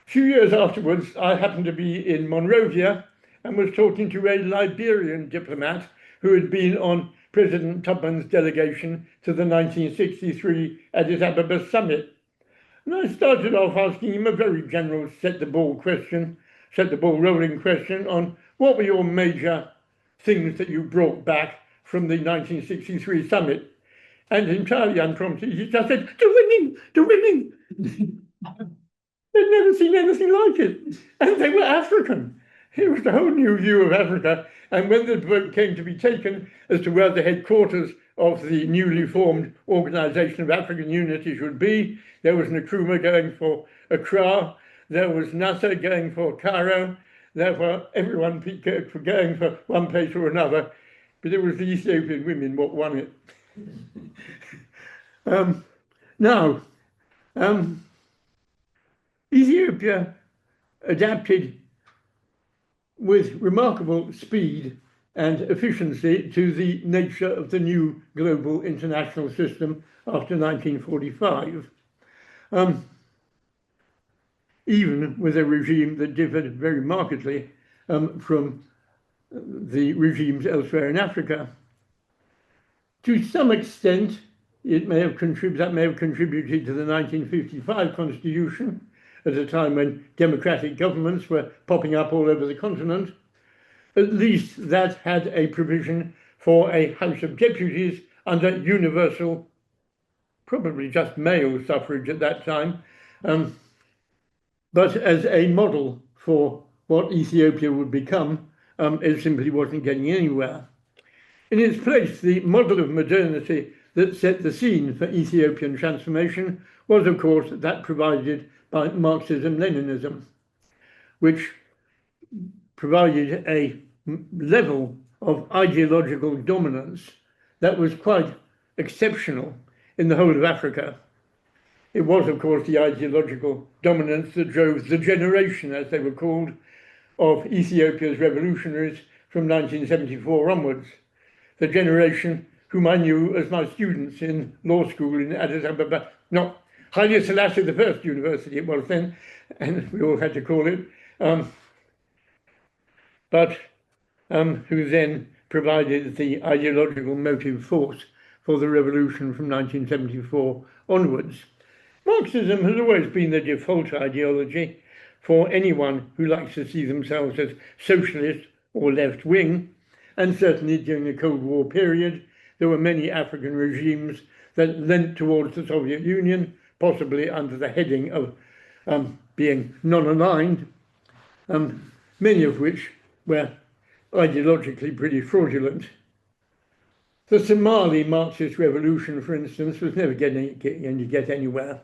few years afterwards, I happened to be in Monrovia and was talking to a Liberian diplomat who had been on President Tubman's delegation to the 1963 Addis Ababa Summit. And I started off asking him a very general set the ball rolling question on what were your major things that you brought back from the 1963 summit. And entirely unprompted, he just said, the women. They'd never seen anything like it. And they were African. It was a whole new view of Africa. And when the vote came to be taken as to where the headquarters of the newly formed Organization of African Unity should be, there was Nkrumah going for Accra, there was Nasser going for Cairo, therefore everyone going for one place or another, but it was the Ethiopian women what won it. Ethiopia adapted with remarkable speed and efficiency to the nature of the new global international system after 1945, even with a regime that differed very markedly from the regimes elsewhere in Africa. To some extent, that may have contributed to the 1955 constitution at a time when democratic governments were popping up all over the continent. At least that had a provision for a House of Deputies under universal, probably just male suffrage at that time, but as a model for what Ethiopia would become, it simply wasn't getting anywhere. In its place, the model of modernity that set the scene for Ethiopian transformation was, of course, that provided by Marxism-Leninism, which provided a level of ideological dominance that was quite exceptional in the whole of Africa. It was, of course, the ideological dominance that drove the generation, as they were called, of Ethiopia's revolutionaries from 1974 onwards. The generation whom I knew as my students in law school in Addis Ababa, not Haile Selassie the First University it was then, and we all had to call it, but who then provided the ideological motive force for the revolution from 1974 onwards. Marxism has always been the default ideology for anyone who likes to see themselves as socialist or left-wing, and certainly during the Cold War period, there were many African regimes that leant towards the Soviet Union, possibly under the heading of being non-aligned, many of which were ideologically pretty fraudulent. The Somali Marxist revolution, for instance, was never going to get anywhere.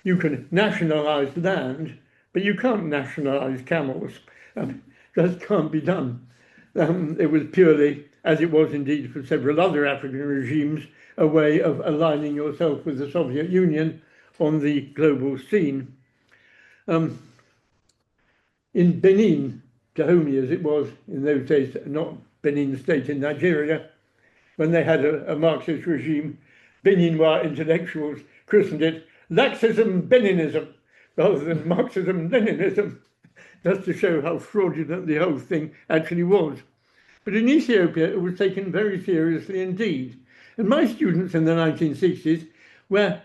You can nationalize land, but you can't nationalize camels. That can't be done. It was purely, as it was indeed for several other African regimes, a way of aligning yourself with the Soviet Union on the global scene. In Benin, Dahomey as it was in those days, not Benin State in Nigeria, when they had a Marxist regime, Beninois intellectuals christened it Laxism-Beninism rather than Marxism-Leninism, just to show how fraudulent the whole thing actually was. But in Ethiopia, it was taken very seriously indeed. And my students in the 1960s were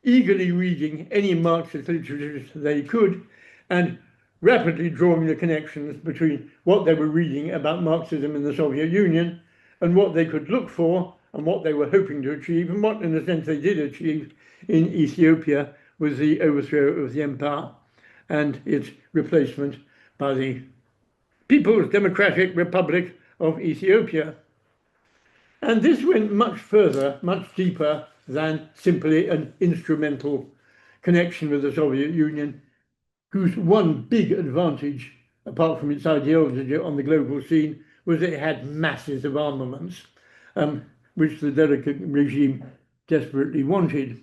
eagerly reading any Marxist literature they could and rapidly drawing the connections between what they were reading about Marxism in the Soviet Union and what they could look for and what they were hoping to achieve and what, in a sense, they did achieve in Ethiopia with the overthrow of the empire and its replacement by the People's Democratic Republic of Ethiopia. And this went much further, much deeper than simply an instrumental connection with the Soviet Union, whose one big advantage, apart from its ideology on the global scene, was that it had masses of armaments, which the delicate regime desperately wanted.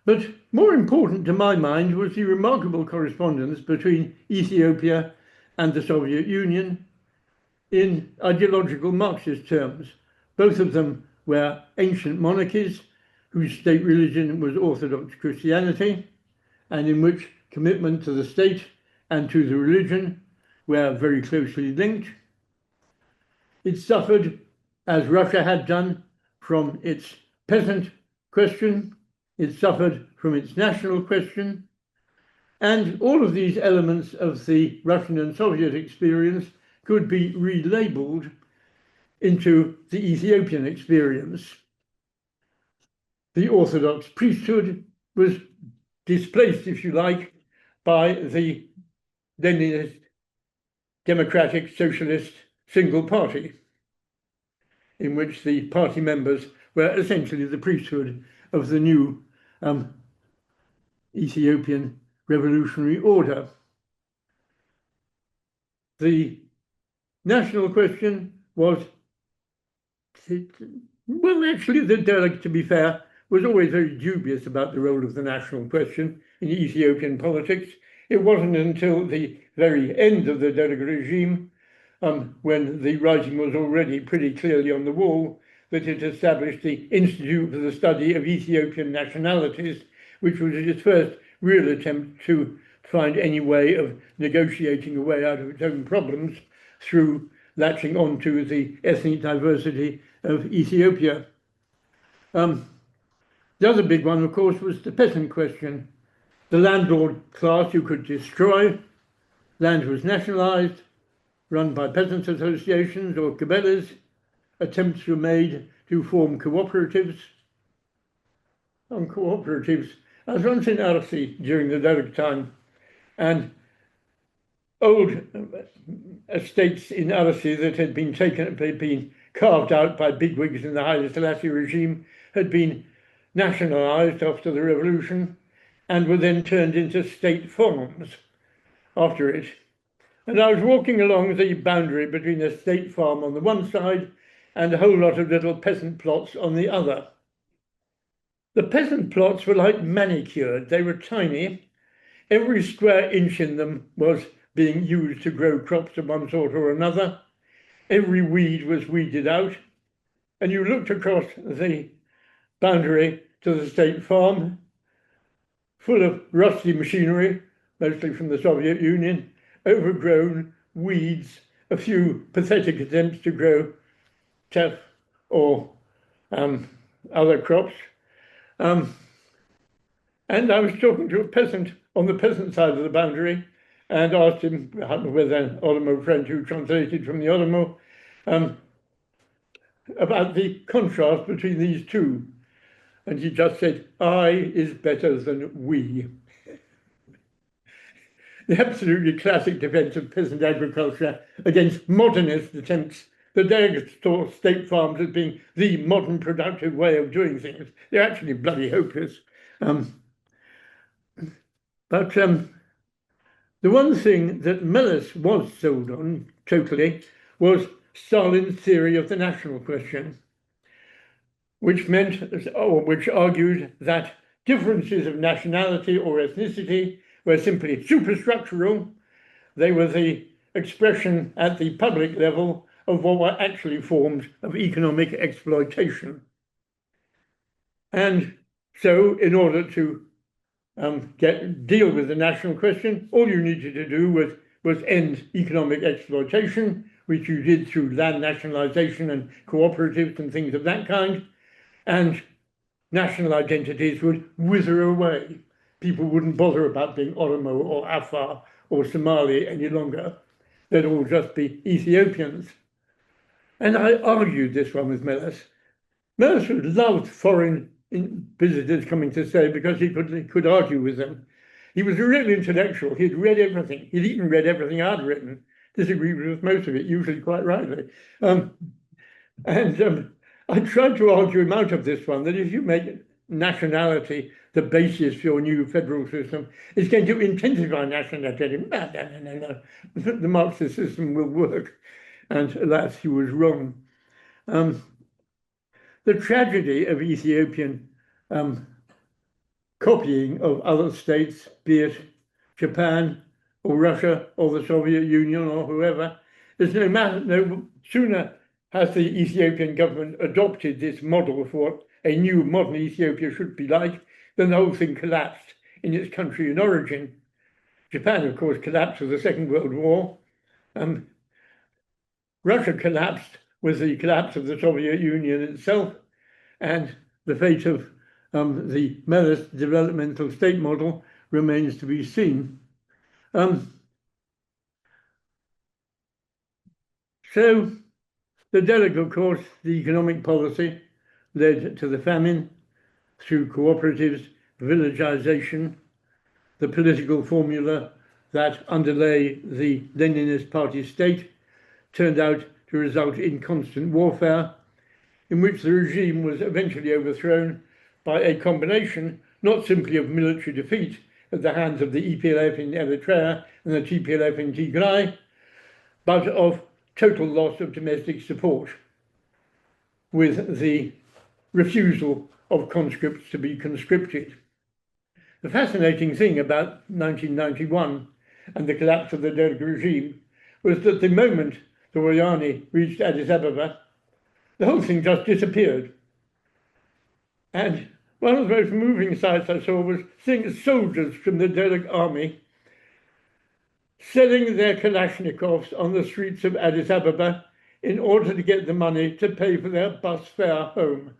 But more important to my mind was the remarkable correspondence between Ethiopia and the Soviet Union in ideological Marxist terms. Both of them were ancient monarchies whose state religion was Orthodox Christianity, and in which commitment to the state and to the religion were very closely linked. It suffered, as Russia had done, from its peasant question. It suffered from its national question. And all of these elements of the Russian and Soviet experience could be relabeled into the Ethiopian experience. The Orthodox priesthood was displaced, if you like, by the Leninist Democratic Socialist Single Party, in which the party members were essentially the priesthood of the new Ethiopian revolutionary order. The national question was, well, actually, the Derg, to be fair, was always very dubious about the role of the national question in Ethiopian politics. It wasn't until the very end of the Derg regime when the writing was already pretty clearly on the wall, that it established the Institute for the Study of Ethiopian Nationalities, which was its first real attempt to find any way of negotiating a way out of its own problems through latching onto the ethnic diversity of Ethiopia. The other big one, of course, was the peasant question. The landlord class you could destroy, land was nationalized, run by peasants' associations or Kebeles. Attempts were made to form cooperatives. I was once in Addis during the Derek time, and old estates in Addis that had been carved out by bigwigs in the Haile Selassie regime had been nationalized after the revolution and were then turned into state farms after it. And I was walking along the boundary between a state farm on the one side and a whole lot of little peasant plots on the other. The peasant plots were like manicured. They were tiny. Every square inch in them was being used to grow crops of one sort or another. Every weed was weeded out. And you looked across the boundary to the state farm, full of rusty machinery, mostly from the Soviet Union, overgrown weeds, a few pathetic attempts to grow teff or other crops. And I was talking to a peasant on the peasant side of the boundary and asked him, with an Oromo friend who translated from the Oromo, about the contrast between these two. And he just said, I is better than we. The absolutely classic defense of peasant agriculture against modernist attempts. The Derek saw state farms as being the modern productive way of doing things. They're actually bloody hopeless. But the one thing that Meles was sold on totally was Stalin's theory of the national question, which argued that differences of nationality or ethnicity were simply superstructural. They were the expression at the public level of what were actually forms of economic exploitation. And so in order to deal with the national question, all you needed to do was end economic exploitation, which you did through land nationalization and cooperatives and things of that kind, and national identities would wither away. People wouldn't bother about being Oromo or Afar or Somali any longer. They'd all just be Ethiopians. And I argued this one with Meles. Meles loved foreign visitors coming to stay because he could argue with them. He was a real intellectual. He'd read everything. He'd even read everything I'd written, disagreed with most of it, usually quite rightly. I tried to argue him out of this one, that if you make nationality the basis for your new federal system, it's going to intensify nationality. No. The Marxist system will work. And alas, he was wrong. The tragedy of Ethiopian copying of other states, be it Japan or Russia or the Soviet Union or whoever, is no sooner has the Ethiopian government adopted this model for what a new modern Ethiopia should be like, then the whole thing collapsed in its country in origin. Japan, of course, collapsed with the Second World War. Russia collapsed with the collapse of the Soviet Union itself, and the fate of the Meles developmental state model remains to be seen. So the Derek, of course, the economic policy led to the famine through cooperatives, villagization, the political formula that underlay the Leninist party state turned out to result in constant warfare, in which the regime was eventually overthrown by a combination not simply of military defeat at the hands of the EPLF in Eritrea and the TPLF in Tigray, but of total loss of domestic support, with the refusal of conscripts to be conscripted. The fascinating thing about 1991 and the collapse of the Derg regime was that the moment the Wayani reached Addis Ababa, the whole thing just disappeared. And one of the most moving sights I saw was seeing soldiers from the Derg army selling their Kalashnikovs on the streets of Addis Ababa in order to get the money to pay for their bus fare home.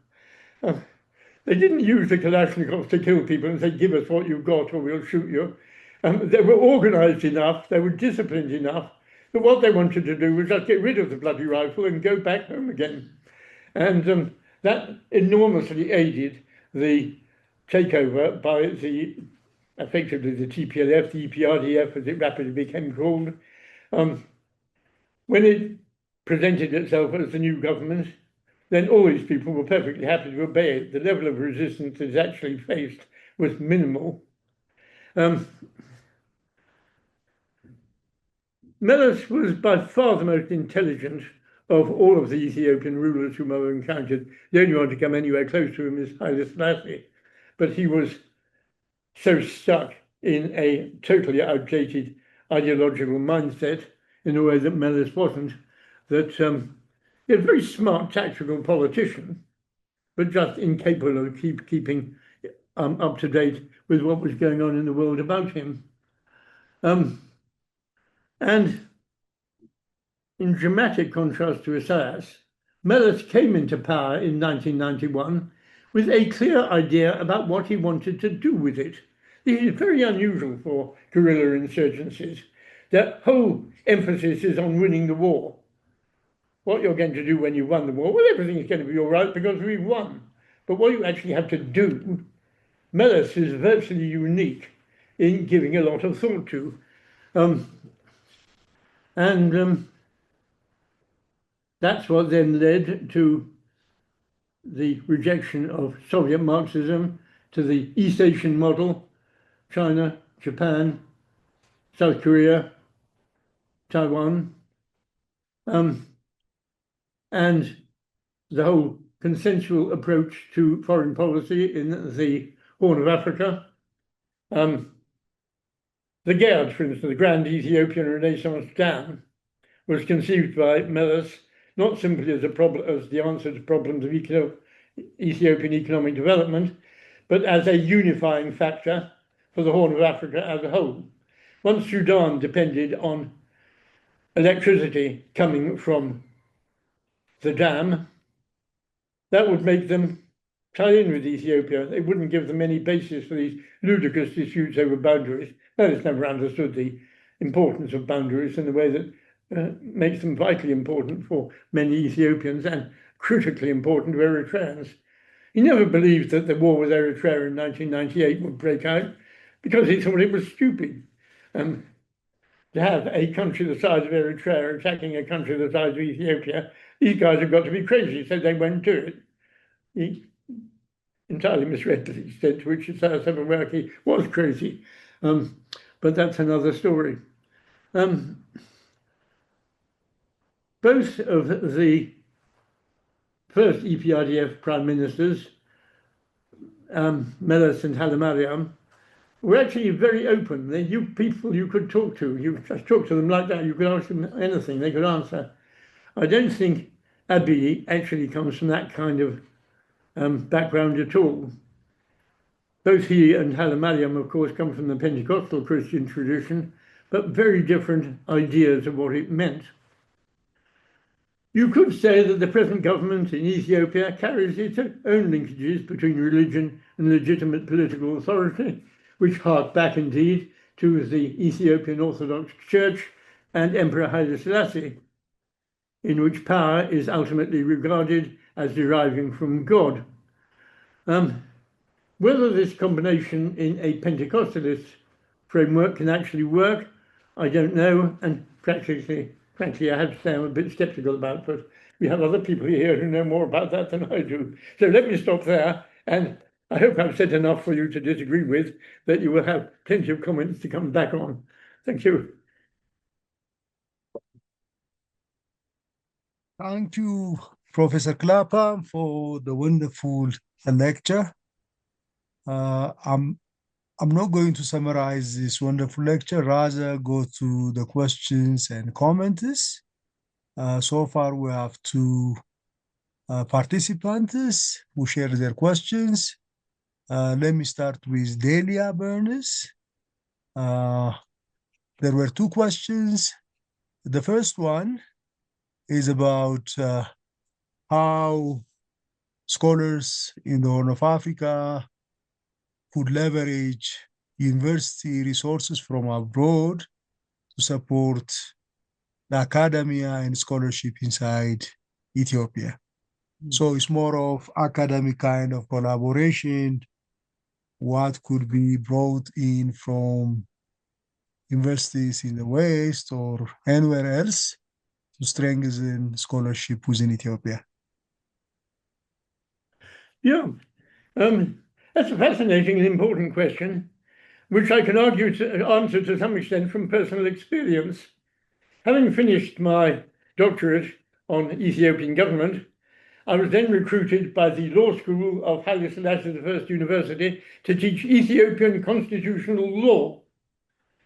They didn't use the Kalashnikovs to kill people and say, give us what you've got or we'll shoot you. They were organized enough, they were disciplined enough, but what they wanted to do was just get rid of the bloody rifle and go back home again. And that enormously aided the takeover by effectively the TPLF, the EPRDF, as it rapidly became called. When it presented itself as the new government, then all these people were perfectly happy to obey it. The level of resistance it actually faced was minimal. Meles was by far the most intelligent of all of the Ethiopian rulers whom I've encountered. The only one to come anywhere close to him is Haile Selassie, but he was so stuck in a totally outdated ideological mindset in a way that Meles wasn't, that he was a very smart tactical politician, but just incapable of keeping up to date with what was going on in the world about him. And in dramatic contrast to Isaias, Meles came into power in 1991 with a clear idea about what he wanted to do with it. This is very unusual for guerrilla insurgencies. Their whole emphasis is on winning the war. What you're going to do when you won the war, well, everything is going to be all right because we've won. But what you actually have to do, Meles is virtually unique in giving a lot of thought to. That's what then led to the rejection of Soviet Marxism, to the East Asian model, China, Japan, South Korea, Taiwan, and the whole consensual approach to foreign policy in the Horn of Africa. The GERD, for instance, the Grand Ethiopian Renaissance Dam, was conceived by Meles not simply as the answer to problems of Ethiopian economic development, but as a unifying factor for the Horn of Africa as a whole. Once Sudan depended on electricity coming from the dam, that would make them tie in with Ethiopia. They wouldn't give them any basis for these ludicrous disputes over boundaries. Meles never understood the importance of boundaries in the way that makes them vitally important for many Ethiopians and critically important to Eritreans. He never believed that the war with Eritrea in 1998 would break out because he thought it was stupid. To have a country the size of Eritrea attacking a country the size of Ethiopia, these guys have got to be crazy, so they won't do it. He entirely misread the extent to which Isaias Afewerki was crazy, but that's another story. Both of the first EPRDF prime ministers, Meles and Haile Mariam, were actually very open. They knew people you could talk to. You just talk to them like that. You could ask them anything, they could answer. I don't think Abiy actually comes from that kind of background at all. Both he and Haile Mariam, of course, come from the Pentecostal Christian tradition, but very different ideas of what it meant. You could say that the present government in Ethiopia carries its own linkages between religion and legitimate political authority, which hark back indeed to the Ethiopian Orthodox Church and Emperor Haile Selassie, in which power is ultimately regarded as deriving from God. Whether this combination in a Pentecostalist framework can actually work, I don't know, and frankly, I have to say I'm a bit skeptical about it, but we have other people here who know more about that than I do. So let me stop there, and I hope I've said enough for you to disagree with, that you will have plenty of comments to come back on. Thank you. Thank you, Professor Clapham, for the wonderful lecture. I'm not going to summarize this wonderful lecture, rather go to the questions and comments. So far, we have two participants who share their questions. Let me start with Delia Burns. There were two questions. The first one is about how scholars in the Horn of Africa could leverage university resources from abroad to support the academia and scholarship inside Ethiopia. So it's more of academic kind of collaboration. What could be brought in from universities in the West or anywhere else to strengthen scholarship within Ethiopia? Yeah, that's a fascinating and important question, which I can argue to answer to some extent from personal experience. Having finished my doctorate on Ethiopian government, I was then recruited by the law school of Haile Selassie I University to teach Ethiopian constitutional law.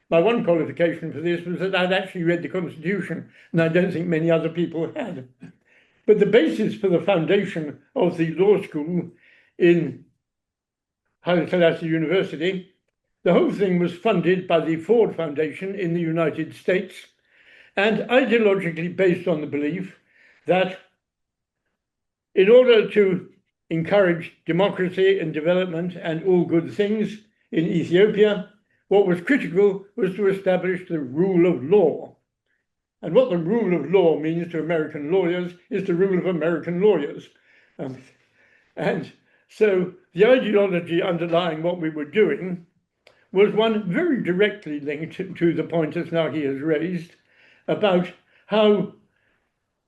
My one qualification for this was that I'd actually read the constitution, and I don't think many other people had. But the basis for the foundation of the law school in Haile Selassie University, the whole thing was funded by the Ford Foundation in the United States, and ideologically based on the belief that in order to encourage democracy and development and all good things in Ethiopia, what was critical was to establish the rule of law. And what the rule of law means to American lawyers is the rule of American lawyers. And so the ideology underlying what we were doing was one very directly linked to the point Asnake has raised about how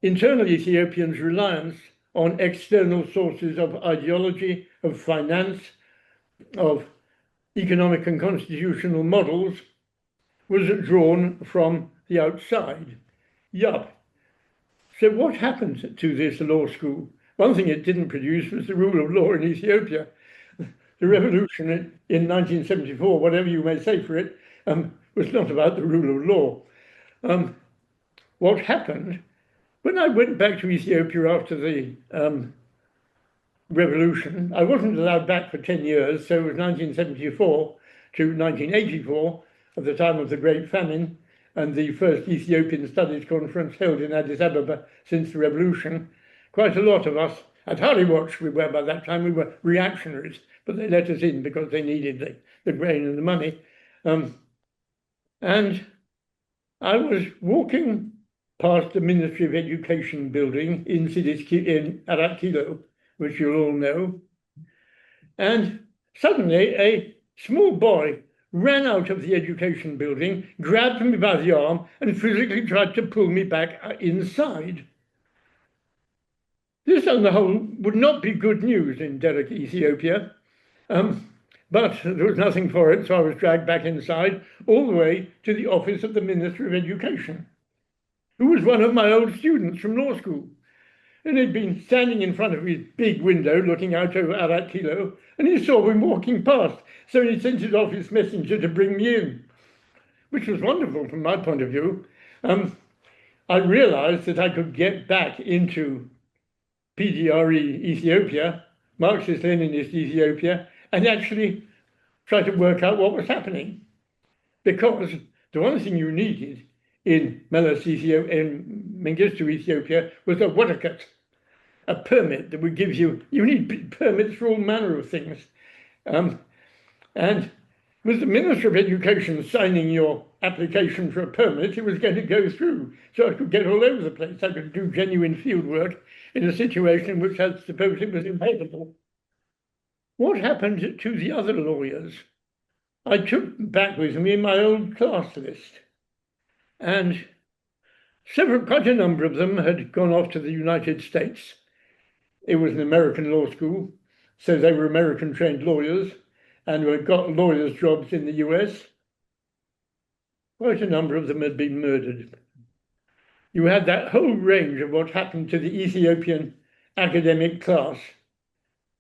internal Ethiopians' reliance on external sources of ideology, of finance, of economic and constitutional models was drawn from the outside. Yup. So what happened to this law school? One thing it didn't produce was the rule of law in Ethiopia. The revolution in 1974, whatever you may say for it, was not about the rule of law. What happened, when I went back to Ethiopia after the revolution, I wasn't allowed back for 10 years, so it was 1974 to 1984, at the time of the Great Famine, and the first Ethiopian Studies Conference held in Addis Ababa since the revolution. Quite a lot of us, at Harrywatch we were by that time, we were reactionaries, but they let us in because they needed the grain and the money. And I was walking past the Ministry of Education building in Arat Kilo, which you'll all know, and suddenly a small boy ran out of the education building, grabbed me by the arm, and physically tried to pull me back inside. This, on the whole, would not be good news in Derek, Ethiopia, but there was nothing for it, so I was dragged back inside, all the way to the office of the Minister of Education, who was one of my old students from law school. And he'd been standing in front of his big window looking out over Arat Kilo, and he saw me walking past. So he sent his office messenger to bring me in, which was wonderful from my point of view. I realized that I could get back into PDRE Ethiopia, Marxist-Leninist Ethiopia, and actually try to work out what was happening. Because the one thing you needed in Mengistu Ethiopia was a watakat, a permit that would give you need permits for all manner of things. And with the Minister of Education signing your application for a permit, it was going to go through. So I could get all over the place. I could do genuine field work in a situation which I suppose it was impeccable. What happened to the other lawyers? I took back with me my old class list. And quite a number of them had gone off to the United States. It was an American law school, so they were American-trained lawyers and had got lawyers' jobs in the US. Quite a number of them had been murdered. You had that whole range of what happened to the Ethiopian academic class,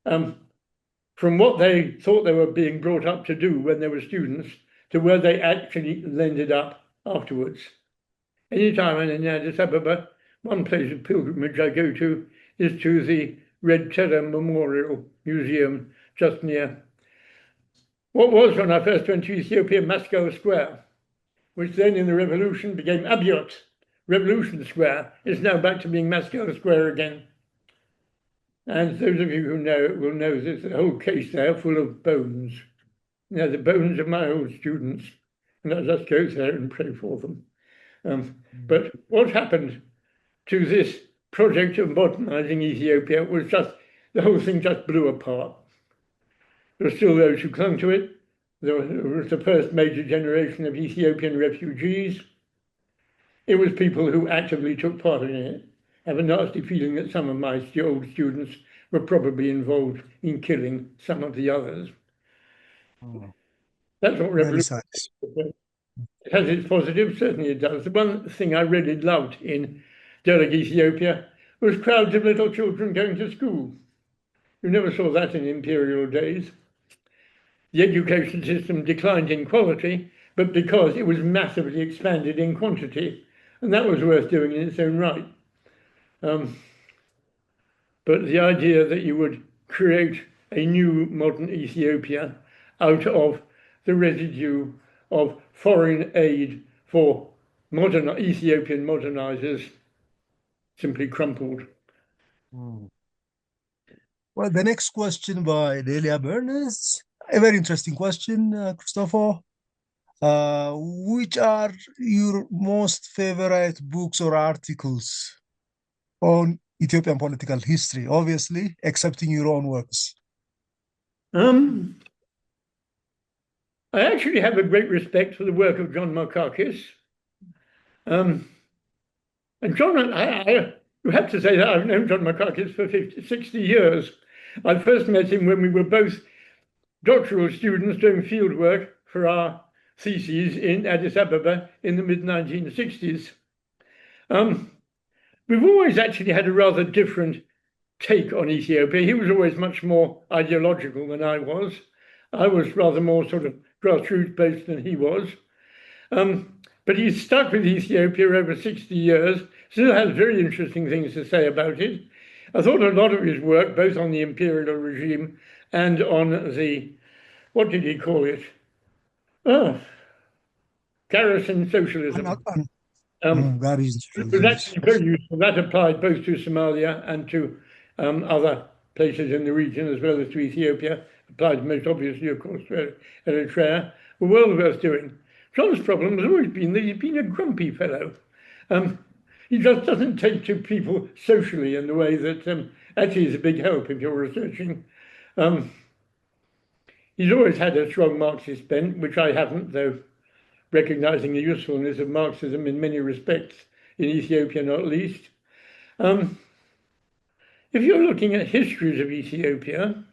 from what they thought they were being brought up to do when they were students to where they actually ended up afterwards. Anytime in Addis Ababa, one place of pilgrimage I go to is to the Red Terror Memorial Museum just near what was, when I first went to Ethiopia, Mascot Square, which then in the revolution became Abiot Revolution Square. Is now back to being Mascot Square again. And those of you who know will know there's a whole case there full of bones. You know, the bones of my old students. And I just go there and pray for them. But what happened to this project of modernizing Ethiopia was just, the whole thing just blew apart. There are still those who clung to it. There was the first major generation of Ethiopian refugees. It was people who actively took part in it. I have a nasty feeling that some of my old students were probably involved in killing some of the others. That's what revolution is. It has its positives, certainly it does. The one thing I really loved in Derg, Ethiopia, was crowds of little children going to school. You never saw that in imperial days. The education system declined in quality, but because it was massively expanded in quantity, and that was worth doing in its own right. But the idea that you would create a new modern Ethiopia out of the residue of foreign aid for modern Ethiopian modernizers simply crumpled. Well, the next question by Delia Byrne is a very interesting question, Christopher. Which are your most favorite books or articles on Ethiopian political history, obviously, excepting your own works? I actually have a great respect for the work of John Markakis. And John, you have to say that I've known John Markakis for 60 years. I first met him when we were both doctoral students doing field work for our theses in Addis Ababa in the mid-1960s. We've always actually had a rather different take on Ethiopia. He was always much more ideological than I was. I was rather more sort of grassroots-based than he was. But he's stuck with Ethiopia over 60 years, still has very interesting things to say about it. I thought a lot of his work, both on the imperial regime and on the, what did he call it? Garrison socialism. That is was actually very useful. That applied both to Somalia and to other places in the region, as well as to Ethiopia. Applied most obviously, of course, to Eritrea. Were well worth doing. John's problem has always been that he's been a grumpy fellow. He just doesn't take to people socially in the way that actually is a big help if you're researching. He's always had a strong Marxist bent, which I haven't, though recognizing the usefulness of Marxism in many respects, in Ethiopia not least. If you're looking at histories of Ethiopia,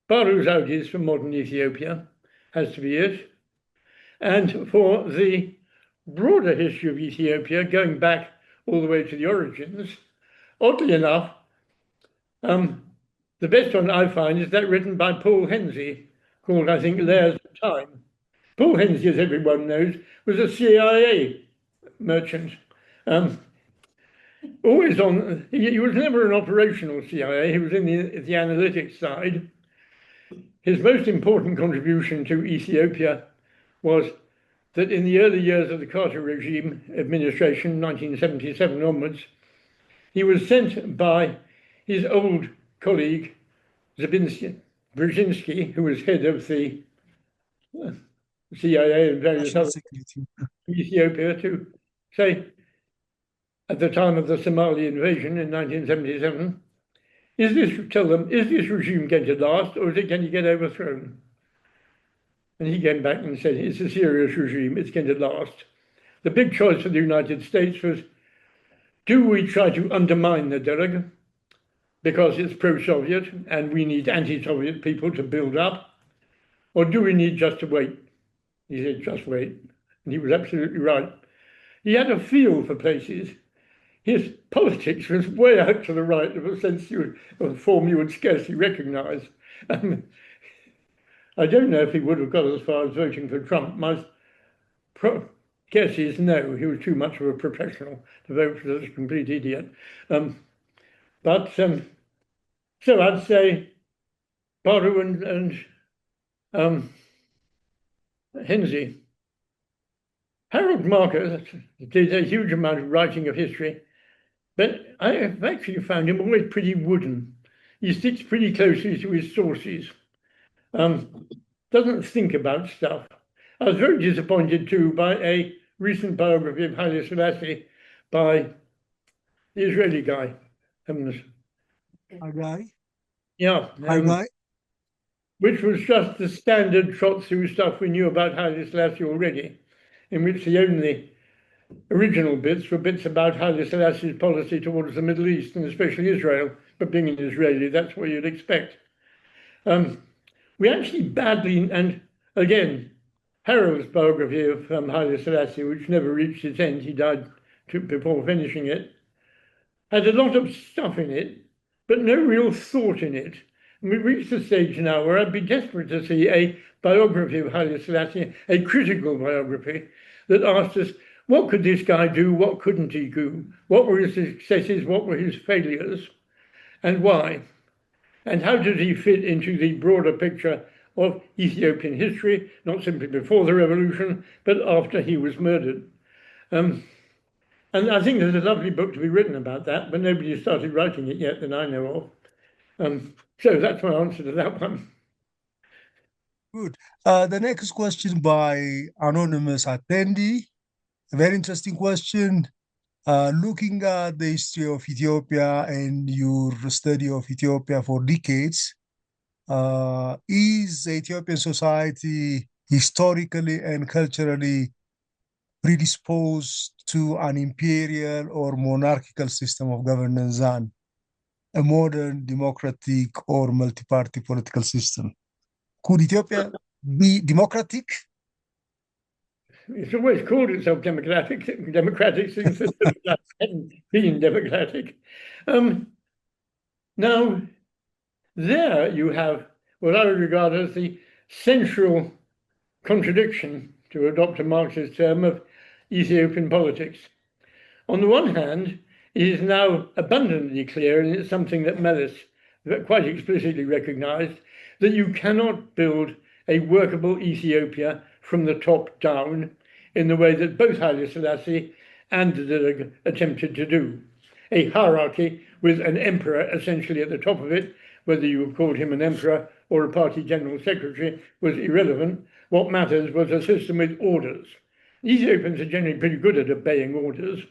Baru's Addis for modern Ethiopia has to be it. And for the broader history of Ethiopia, going back all the way to the origins, oddly enough, the best one I find is that written by Paul Henze, called, I think, Layers of Time. Paul Henze, as everyone knows, was a CIA merchant. Always on, he was never an operational CIA, he was in the analytics side. His most important contribution to Ethiopia was that in the early years of the Carter regime administration, 1977 onwards, he was sent by his old colleague, Brzezinski, who was head of the CIA and various other Ethiopia, to say, at the time of the Somali invasion in 1977, tell them, is this regime going to last, or is it going to get overthrown? And he came back and said, it's a serious regime, it's going to last. The big choice for the United States was, do we try to undermine the Derg because it's pro-Soviet and we need anti-Soviet people to build up, or do we need just to wait? He said, just wait. And he was absolutely right. He had a feel for places. His politics was way out to the right of a sense of a form you would scarcely recognize. I don't know if he would have got as far as voting for Trump. guess is no. He was too much of a professional to vote for such a complete idiot. So I'd say Baru and Hinsey. Harold Marker did a huge amount of writing of history, but I have actually found him always pretty wooden. He sticks pretty closely to his sources, doesn't think about stuff. I was very disappointed too by a recent biography of Haile Selassie by the Israeli guy. Guy? Yeah. Guy? Which was just the standard trot through stuff we knew about Haile Selassie already, in which the only original bits were bits about Haile Selassie's policy towards the Middle East, and especially Israel. But being an Israeli, that's what you'd expect. We actually badly, and again, Harold's biography of Haile Selassie, which never reached its end, he died before finishing it, had a lot of stuff in it, but no real thought in it. And we've reached a stage now where I'd be desperate to see a biography of Haile Selassie, a critical biography, that asked us, what could this guy do? What couldn't he do? What were his successes? What were his failures? And why? And how did he fit into the broader picture of Ethiopian history, not simply before the revolution, but after he was murdered? And I think there's a lovely book to be written about that, but nobody has started writing it yet that I know of. So that's my answer to that one. Good. The next question by anonymous attendee, a very interesting question. Looking at the history of Ethiopia and your study of Ethiopia for decades, is Ethiopian society historically and culturally predisposed to an imperial or monarchical system of governance than a modern democratic or multi-party political system? Could Ethiopia be democratic? It's always called itself democratic since it's been democratic. Now, there you have what I would regard as the central contradiction, to adopt a Marxist term, of Ethiopian politics. On the one hand, it is now abundantly clear, and it's something that Melis quite explicitly recognized, that you cannot build a workable Ethiopia from the top down in the way that both Haile Selassie and the Derg attempted to do. A hierarchy with an emperor essentially at the top of it, whether you called him an emperor or a party general secretary, was irrelevant. What matters was a system with orders. Ethiopians are generally pretty good at obeying orders.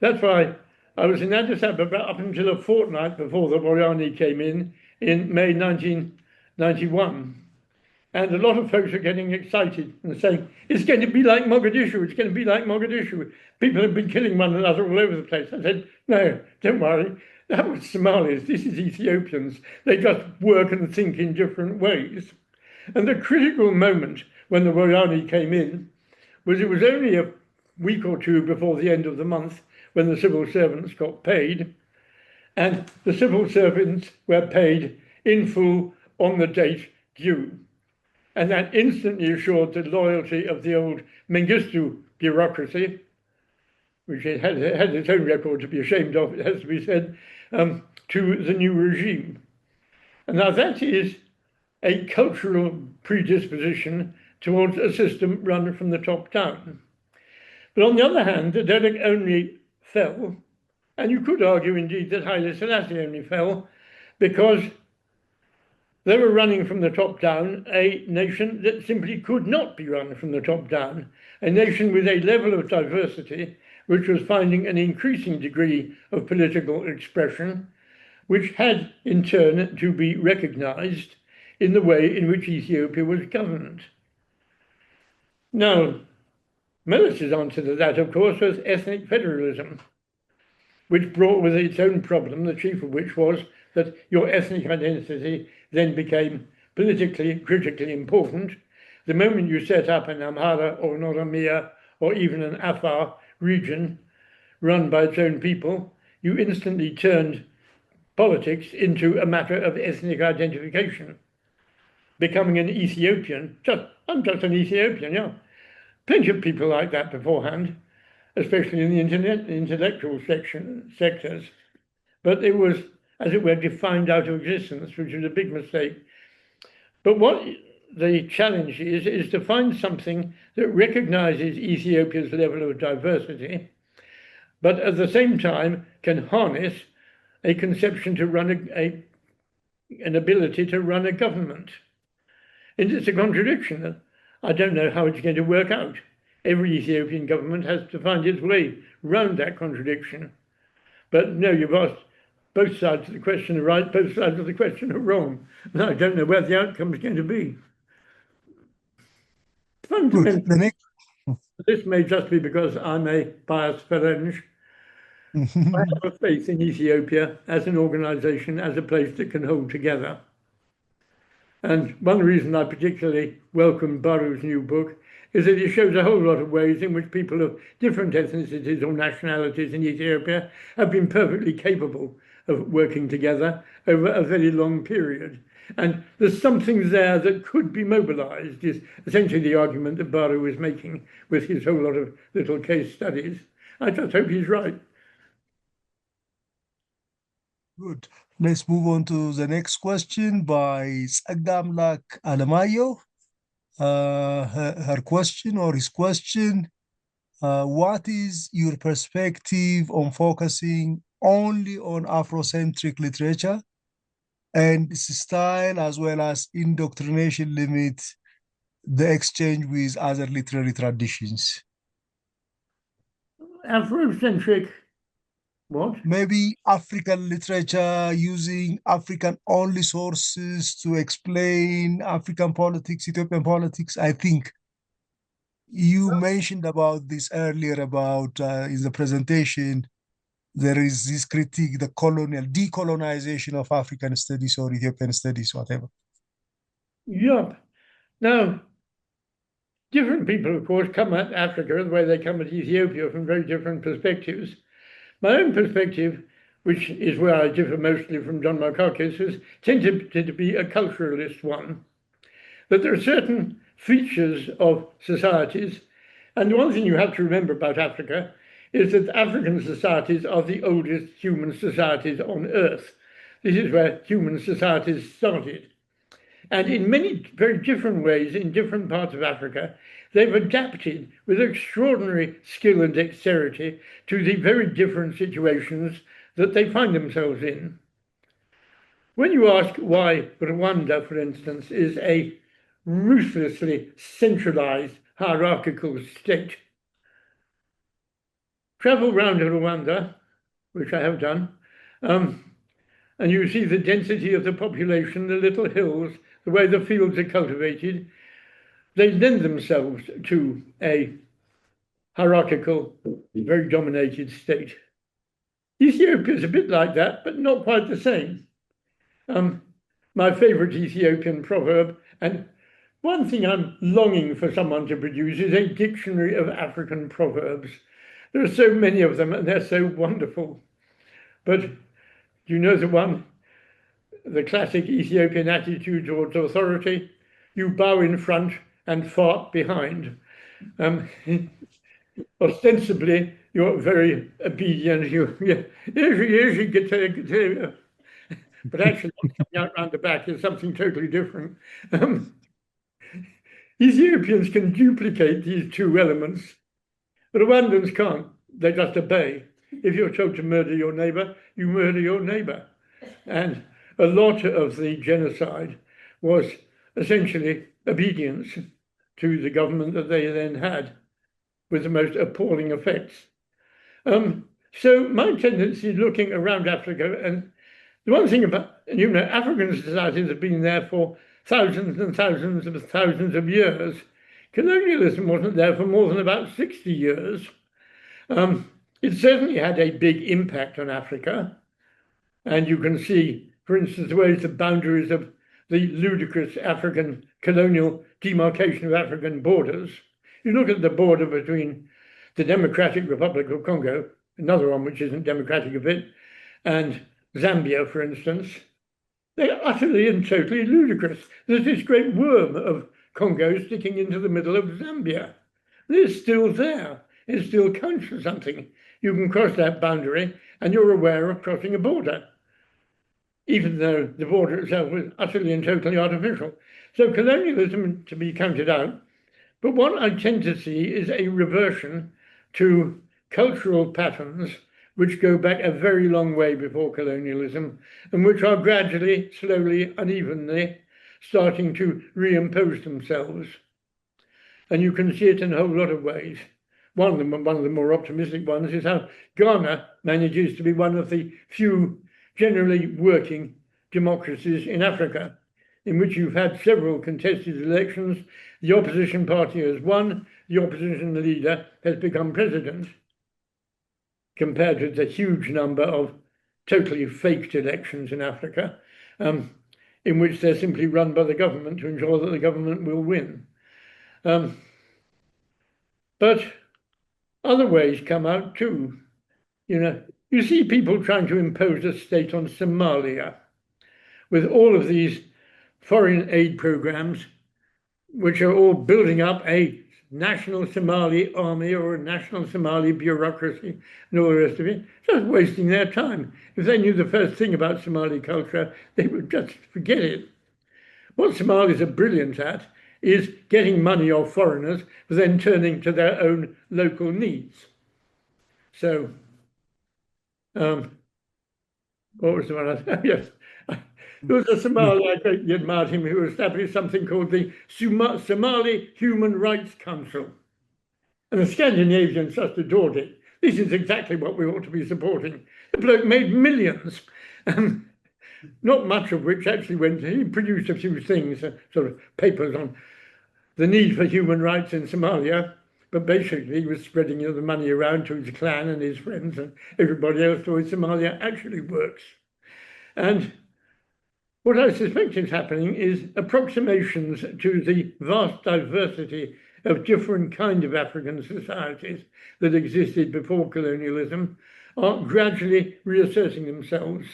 That's why I was in Addis Ababa up until a fortnight before the Boyani came in May 1991. And a lot of folks are getting excited and saying, it's going to be like Mogadishu, it's going to be like Mogadishu. People have been killing one another all over the place. I said, no, don't worry. That was Somalis, this is Ethiopians. They just work and think in different ways. And the critical moment when the Boyani came in was it was only a week or two before the end of the month when the civil servants got paid. And the civil servants were paid in full on the date due. And that instantly assured the loyalty of the old Mengistu bureaucracy, which had its own record to be ashamed of, it has to be said, to the new regime. And now that is a cultural predisposition towards a system run from the top down. But on the other hand, the Derg only fell, and you could argue indeed that Haile Selassie only fell, because they were running from the top down a nation that simply could not be run from the top down, a nation with a level of diversity which was finding an increasing degree of political expression, which had in turn to be recognized in the way in which Ethiopia was governed. Now, Melis's answer to that, of course, was ethnic federalism, which brought with it its own problem, the chief of which was that your ethnic identity then became politically, critically important. The moment you set up an Amhara or an Oromia or even an Afar region run by its own people, you instantly turned politics into a matter of ethnic identification. Becoming an Ethiopian, I'm just an Ethiopian, yeah. plenty of people like that beforehand, especially in the intellectual sectors. But it was, as it were, defined out of existence, which was a big mistake. But what the challenge is to find something that recognizes Ethiopia's level of diversity, but at the same time can harness a conception to run an ability to run a government. And it's a contradiction. I don't know how it's going to work out. Every Ethiopian government has to find its way round that contradiction. But no, you've asked both sides of the question are right, both sides of the question are wrong. And I don't know where the outcome is going to be. Fundamentally, this may just be because I'm a biased phalange. I have a faith in Ethiopia as an organization, as a place that can hold together. And one reason I particularly welcome Baru's new book is that it shows a whole lot of ways in which people of different ethnicities or nationalities in Ethiopia have been perfectly capable of working together over a very long period. And there's something there that could be mobilized, is essentially the argument that Baru is making with his whole lot of little case studies. I just hope he's right. Good. Let's move on to the next question by Sagdamlak Alamayo. Her question or his question, what is your perspective on focusing only on Afrocentric literature and its style, as well as indoctrination limit the exchange with other literary traditions? Afrocentric what? Maybe African literature using African-only sources to explain African politics, Ethiopian politics. I think you mentioned about this earlier about in the presentation, there is this critique, the decolonization of African studies or Ethiopian studies, whatever. Yep. Now, different people, of course, come at Africa the way they come at Ethiopia from very different perspectives. My own perspective, which is where I differ mostly from John Markakis, has tended to be a culturalist one. That there are certain features of societies, and the one thing you have to remember about Africa is that African societies are the oldest human societies on Earth. This is where human societies started. And in many very different ways in different parts of Africa, they've adapted with extraordinary skill and dexterity to the very different situations that they find themselves in. When you ask why Rwanda, for instance, is a ruthlessly centralized hierarchical state, travel round Rwanda, which I have done, and you see the density of the population, the little hills, the way the fields are cultivated. They lend themselves to a hierarchical, very dominated state. Ethiopia is a bit like that, but not quite the same. My favorite Ethiopian proverb, and one thing I'm longing for someone to produce, is a dictionary of African proverbs. There are so many of them, and they're so wonderful. But you know the one, the classic Ethiopian attitude towards authority? You bow in front and fart behind. Ostensibly, you're very obedient. But actually, what's coming out round the back is something totally different. Ethiopians can duplicate these two elements. Rwandans can't. They just obey. If you're told to murder your neighbor, you murder your neighbor. And a lot of the genocide was essentially obedience to the government that they then had, with the most appalling effects. So my tendency looking around Africa, and the one thing about, African societies have been there for thousands and thousands of years. Colonialism wasn't there for more than about 60 years. It certainly had a big impact on Africa. And you can see, for instance, the ways the boundaries of the ludicrous African colonial demarcation of African borders. You look at the border between the Democratic Republic of Congo, another one which isn't democratic a bit, and Zambia, for instance. They're utterly and totally ludicrous. There's this great worm of Congo sticking into the middle of Zambia. it's still there. It still counts for something. You can cross that boundary and you're aware of crossing a border, even though the border itself was utterly and totally artificial. So colonialism to be counted out. But what I tend to see is a reversion to cultural patterns which go back a very long way before colonialism and which are gradually, slowly, unevenly starting to reimpose themselves. And you can see it in a whole lot of ways. One of the more optimistic ones is how Ghana manages to be one of the few generally working democracies in Africa, in which you've had several contested elections. The opposition party has won, the opposition leader has become president, compared with the huge number of totally faked elections in Africa, in which they're simply run by the government to ensure that the government will win. But other ways come out too. You see people trying to impose a state on Somalia with all of these foreign aid programs, which are all building up a national Somali army or a national Somali bureaucracy and all the rest of it, just wasting their time. If they knew the first thing about Somali culture, they would just forget it. What Somalis are brilliant at is getting money off foreigners, but then turning to their own local needs. So, what was the one I said? Yes. There was a Somali, I greatly admired him, who established something called the Somali Human Rights Council. And the Scandinavians just adored it. This is exactly what we ought to be supporting. The bloke made millions, not much of which actually went. He produced a few things, sort of papers on the need for human rights in Somalia, but basically he was spreading the money around to his clan and his friends and everybody else so Somalia actually works. And what I suspect is happening is approximations to the vast diversity of different kind of African societies that existed before colonialism are gradually reasserting themselves.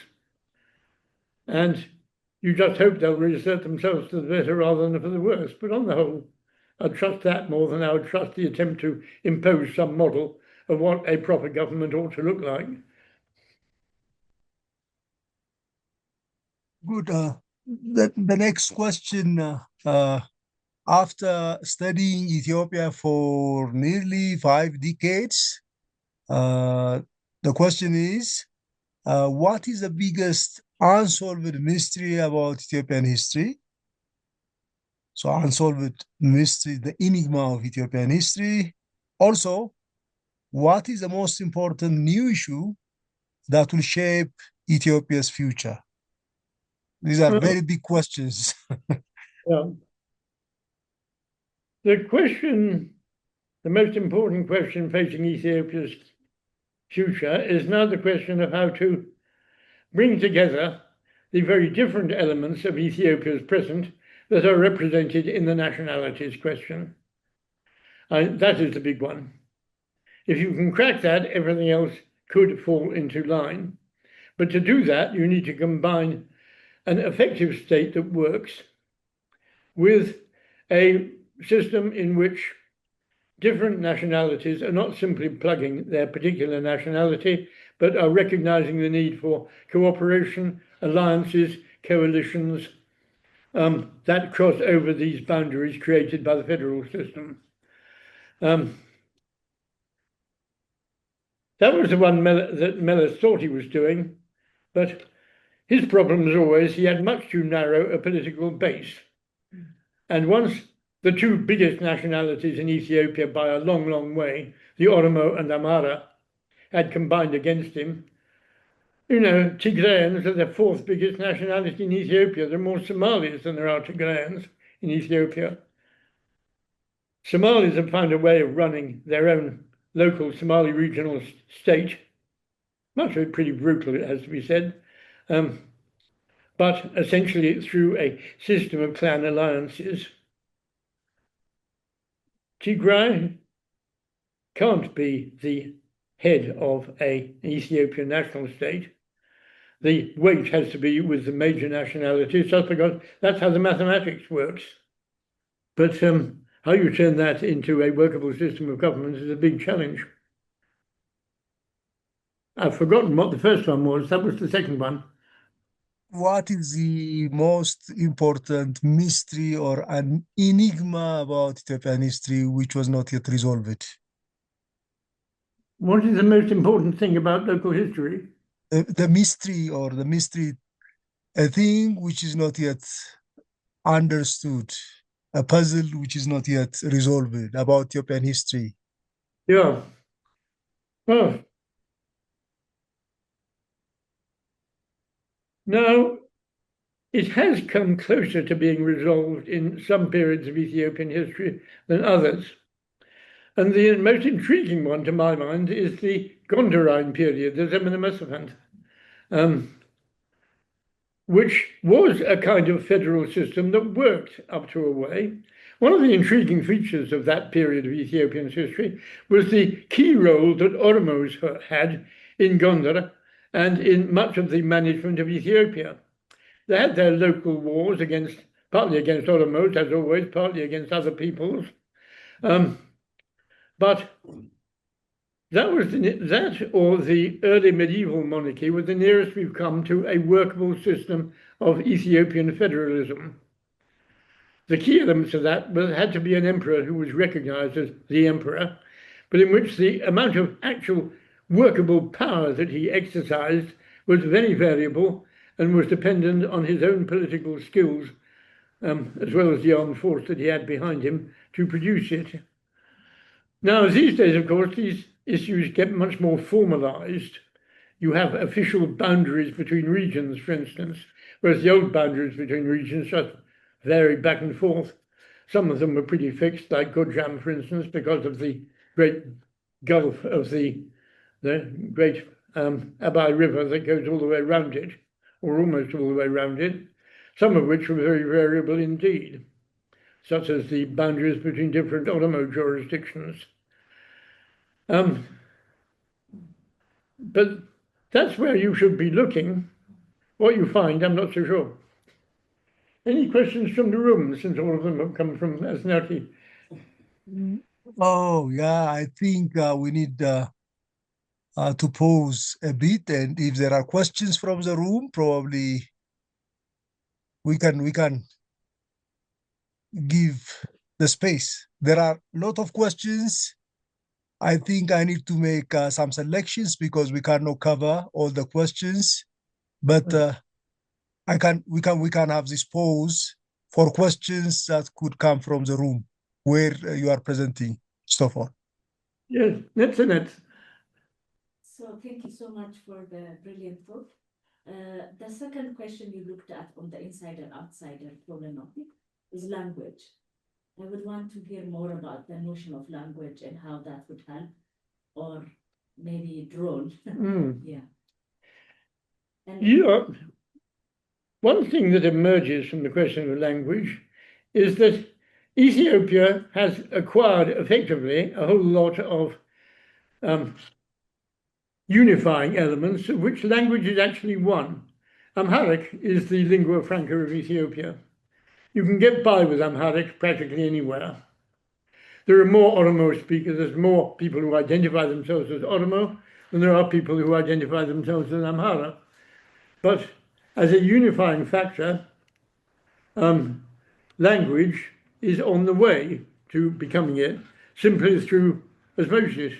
And you just hope they'll reassert themselves for the better rather than for the worse. But on the whole, I'd trust that more than I would trust the attempt to impose some model of what a proper government ought to look like. Good. The next question, after studying Ethiopia for nearly 5 decades, the question is, what is the biggest unsolved mystery about Ethiopian history? So unsolved mystery, the enigma of Ethiopian history. Also, what is the most important new issue that will shape Ethiopia's future? These are very big questions. Yeah. The most important question facing Ethiopia's future is now the question of how to bring together the very different elements of Ethiopia's present that are represented in the nationalities question. That is the big one. If you can crack that, everything else could fall into line. But to do that, you need to combine an effective state that works with a system in which different nationalities are not simply plugging their particular nationality, but are recognizing the need for cooperation, alliances, coalitions that cross over these boundaries created by the federal system. That was the one that Mellers thought he was doing, but his problem was always he had much too narrow a political base. And once the two biggest nationalities in Ethiopia by a long, long way, the Oromo and Amhara, had combined against him, Tigrayans are the fourth biggest nationality in Ethiopia. There are more Somalis than there are Tigrayans in Ethiopia. Somalis have found a way of running their own local Somali regional state, much of it pretty brutal, it has to be said, but essentially through a system of clan alliances. Tigray can't be the head of an Ethiopian national state. The weight has to be with the major nationalities, just because that's how the mathematics works. But how you turn that into a workable system of government is a big challenge. I've forgotten what the first one was. That was the second one. What is the most important mystery or an enigma about Ethiopian history which was not yet resolved? What is the most important thing about local history? The mystery or the mystery, a thing which is not yet understood, a puzzle which is not yet resolved about Ethiopian history. Yeah. Well, now it has come closer to being resolved in some periods of Ethiopian history than others. And the most intriguing one, to my mind, is the Gondarine period, the Zemene which was a kind of federal system that worked up to a way. One of the intriguing features of that period of Ethiopian history was the key role that Oromos had in Gondar and in much of the management of Ethiopia. They had their local wars partly against Oromos, as always, partly against other peoples. But that or the early medieval monarchy were the nearest we've come to a workable system of Ethiopian federalism. The key elements of that had to be an emperor who was recognized as the emperor, but in which the amount of actual workable power that he exercised was very variable and was dependent on his own political skills, as well as the armed force that he had behind him to produce it. Now, these days, of course, these issues get much more formalized. You have official boundaries between regions, for instance, whereas the old boundaries between regions just varied back and forth. Some of them were pretty fixed, like Gojam, for instance, because of the great gulf of the great Ababa River that goes all the way around it, or almost all the way around it, some of which were very variable indeed, such as the boundaries between different Oromo jurisdictions. But that's where you should be looking. What you find, I'm not so sure. Any questions from the room, since all of them have come from Asnake? Oh, yeah, I think we need to pause a bit, and if there are questions from the room, probably we can give the space. There are a lot of questions. I think I need to make some selections because we cannot cover all the questions, but we can have this pause for questions that could come from the room where you are presenting, Stoffel. Yes, that's it. So thank you so much for the brilliant talk. The second question you looked at on the insider-outsider problematic is language. I would want to hear more about the notion of language and how that would help, or maybe drone. Yeah. And one thing that emerges from the question of language is that Ethiopia has acquired effectively a whole lot of unifying elements, of which language is actually one. Amharic is the lingua franca of Ethiopia. You can get by with Amharic practically anywhere. There are more Oromo speakers, there's more people who identify themselves as Oromo than there are people who identify themselves as Amhara. But as a unifying factor, language is on the way to becoming it simply through osmosis.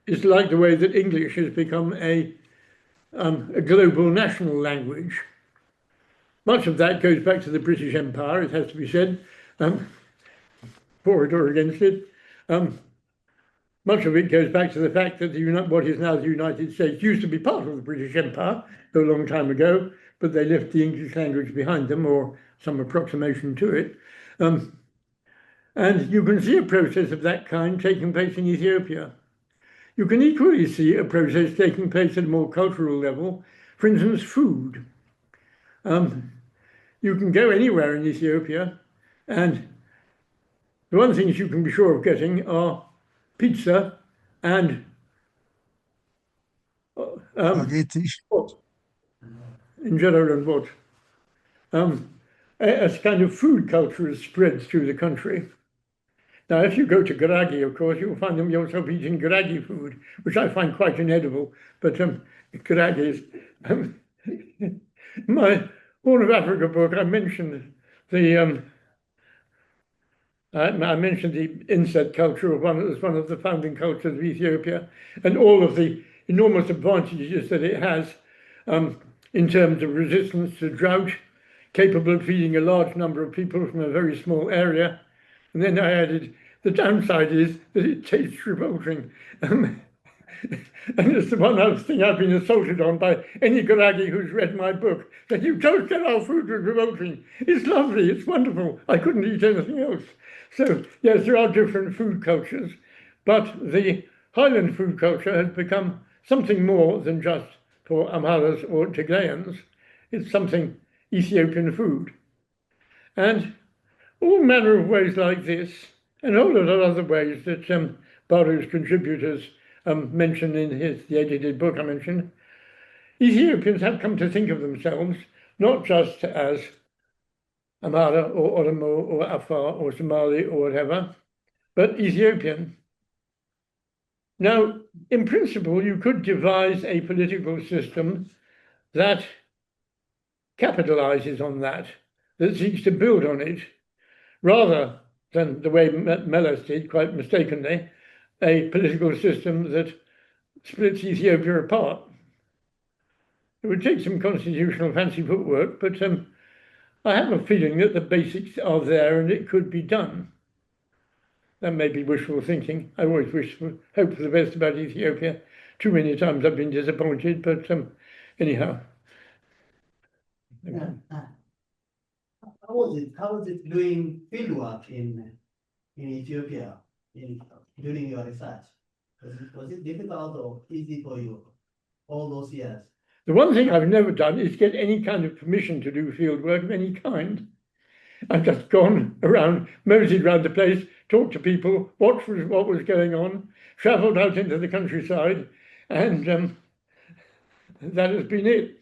It's like the way that English has become a global national language. Much of that goes back to the British Empire, it has to be said, for it or against it. Much of it goes back to the fact that what is now the United States used to be part of the British Empire a long time ago, but they left the English language behind them, or some approximation to it. And you can see a process of that kind taking place in Ethiopia. You can equally see a process taking place at a more cultural level, for instance, food. You can go anywhere in Ethiopia, and the one things you can be sure of getting are pizza and Spaghetti. in general and what? A kind of food culture is spread through the country. Now, if you go to Garagi, of course, you'll find them yourself eating Garagi food, which I find quite inedible. But Garagis, my Horn of Africa book, I mentioned the insect culture as one of the founding cultures of Ethiopia, and all of the enormous advantages that it has in terms of resistance to drought, capable of feeding a large number of people from a very small area. And then I added, the downside is that it tastes revolting. And it's the one thing I've been assaulted on by any Garagi who's read my book, that you don't get our food was revolting. It's lovely, it's wonderful. I couldn't eat anything else. So, yes, there are different food cultures, but the highland food culture has become something more than just for Amharas or Tigrayans. It's something Ethiopian food. And all manner of ways like this, and a whole lot of other ways that Baru's contributors mentioned in the edited book I mentioned, Ethiopians have come to think of themselves not just as Amhara or Oromo or Afar or Somali or whatever, but Ethiopian. Now, in principle, you could devise a political system that capitalizes on that seeks to build on it, rather than the way Meles did, quite mistakenly, a political system that splits Ethiopia apart. It would take some constitutional fancy footwork, but I have a feeling that the basics are there and it could be done. That may be wishful thinking. I always hope for the best about Ethiopia. Too many times I've been disappointed, but anyhow. How was it doing fieldwork in Ethiopia during your research? Was it difficult or easy for you all those years? The one thing I've never done is get any kind of permission to do field work of any kind. I've just gone around, moseyed around the place, talked to people, watched what was going on, travelled out into the countryside, and that has been it.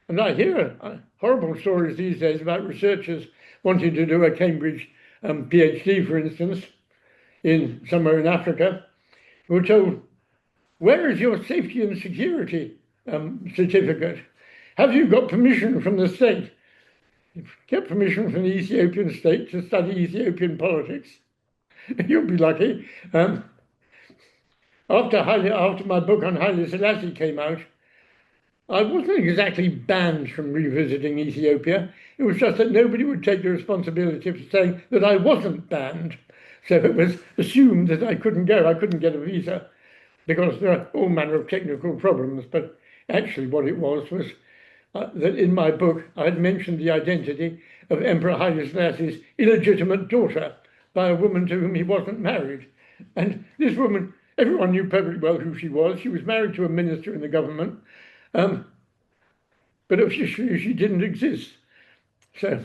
And I hear horrible stories these days about researchers wanting to do a Cambridge PhD, for instance, somewhere in Africa, who are told, where is your safety and security certificate? Have you got permission from the state? Get permission from the Ethiopian state to study Ethiopian politics. You'll be lucky. After my book on Haile Selassie came out, I wasn't exactly banned from revisiting Ethiopia. It was just that nobody would take the responsibility for saying that I wasn't banned. So it was assumed that I couldn't go. I couldn't get a visa because there are all manner of technical problems. But actually what it was that in my book I had mentioned the identity of Emperor Haile Selassie's illegitimate daughter by a woman to whom he wasn't married. And this woman, everyone knew perfectly well who she was. She was married to a minister in the government. But officially she didn't exist. So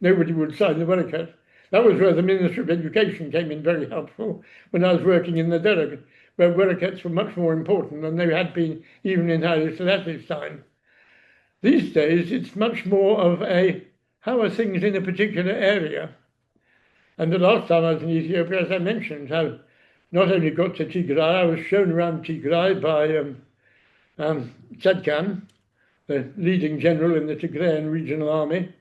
nobody would sign the Wereket. That was where the Minister of Education came in very helpful when I was working in the Derg, where Werekets were much more important than they had been even in Haile Selassie's time. These days, it's much more of how are things in a particular area? And the last time I was in Ethiopia, as I mentioned, I not only got to Tigray, I was shown around Tigray by Tzadkan, the leading general in the Tigrayan regional army,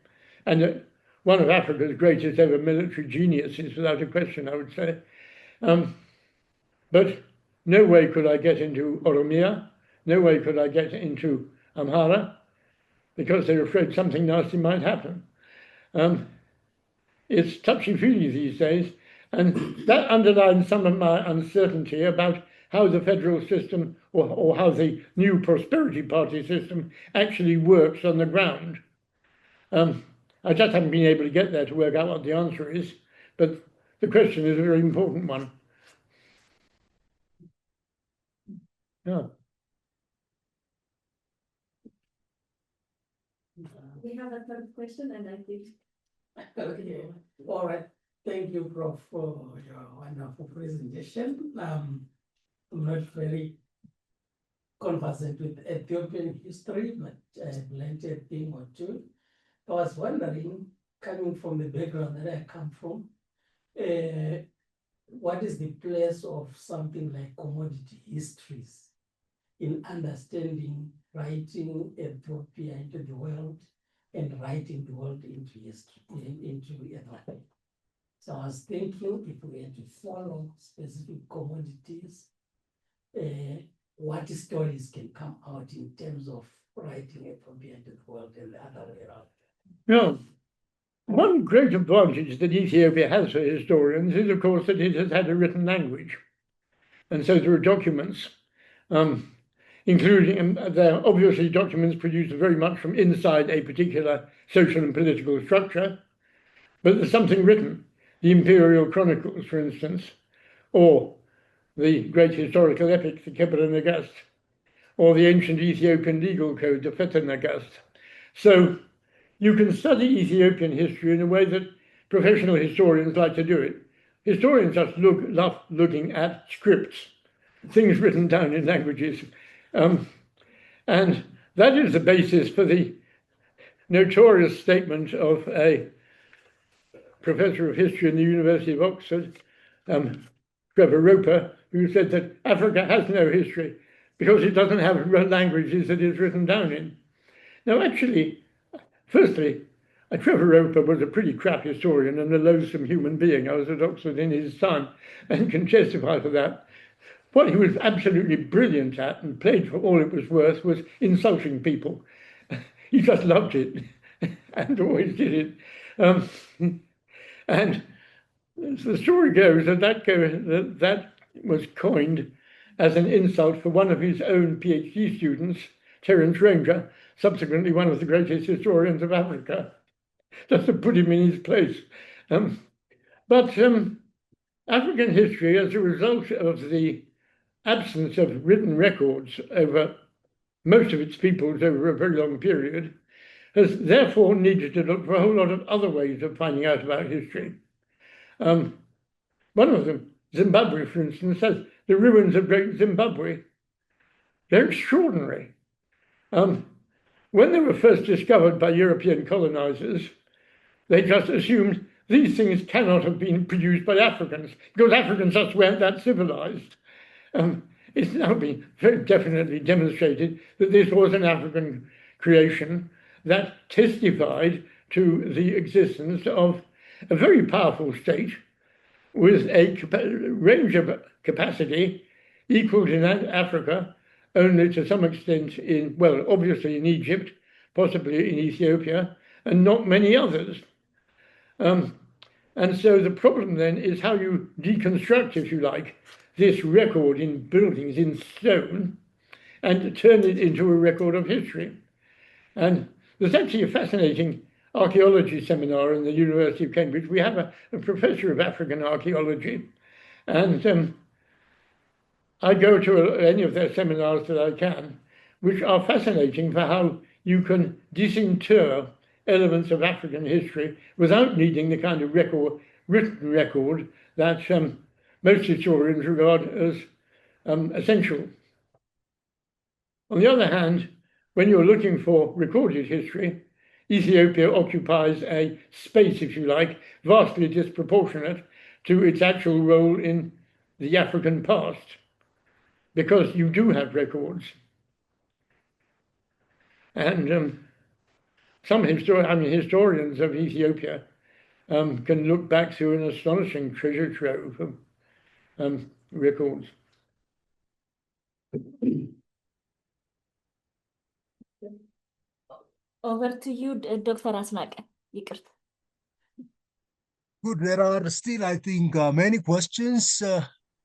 and one of Africa's greatest ever military geniuses, without a question, I would say. But no way could I get into Oromia, no way could I get into Amhara, because they're afraid something nasty might happen. It's touchy-feely these days, and that underlines some of my uncertainty about how the federal system or how the new Prosperity Party system actually works on the ground. I just haven't been able to get there to work out what the answer is, but the question is a very important one. Yeah. We have a third question, and I think. Okay, all right. Thank you, Prof, for your wonderful presentation. I'm not very conversant with Ethiopian history, but I learned a thing or two. I was wondering, coming from the background that I come from, what is the place of something like commodity histories in understanding writing Ethiopia into the world and writing the world into history, into ethnography? So I was thinking if we had to follow specific commodities, what stories can come out in terms of writing Ethiopia into the world and the other way around? Yeah. One great advantage that Ethiopia has for historians is, of course, that it has had a written language. And so there are documents, including, there are obviously documents produced very much from inside a particular social and political structure, but there's something written, the Imperial Chronicles, for instance, or the great historical epic, the Kefale Nagast, or the ancient Ethiopian legal code, the Feta Nagast. So you can study Ethiopian history in a way that professional historians like to do it. Historians just love looking at scripts, things written down in languages. And that is the basis for the notorious statement of a professor of history in the University of Oxford, Trevor Roper, who said that Africa has no history because it doesn't have languages that it's written down in. Now, actually, firstly, Trevor Roper was a pretty crap historian and a loathsome human being. I was at Oxford in his time and can testify for that. What he was absolutely brilliant at and played for all it was worth was insulting people. He just loved it and always did it. And the story goes that was coined as an insult for one of his own PhD students, Terence Ranger, subsequently one of the greatest historians of Africa, just to put him in his place. But African history, as a result of the absence of written records over most of its peoples over a very long period, has therefore needed to look for a whole lot of other ways of finding out about history. One of them, Zimbabwe, for instance, has the ruins of Great Zimbabwe. They're extraordinary. When they were first discovered by European colonizers, they just assumed these things cannot have been produced by Africans because Africans just weren't that civilized. It's now been very definitely demonstrated that this was an African creation that testified to the existence of a very powerful state with a range of capacity equal in Africa, only to some extent in, well, obviously in Egypt, possibly in Ethiopia, and not many others. And so the problem then is how you deconstruct, if you like, this record in buildings in stone and turn it into a record of history. And there's actually a fascinating archaeology seminar in the University of Cambridge. We have a professor of African archaeology, and I go to any of their seminars that I can, which are fascinating for how you can disinter elements of African history without needing the kind of written record that most historians regard as essential. On the other hand, when you're looking for recorded history, Ethiopia occupies a space, if you like, vastly disproportionate to its actual role in the African past, because you do have records. And some historians of Ethiopia can look back through an astonishing treasure trove of records. Over to you, Dr. Asnake. ይቅርታ. Good. There are still, I think, many questions,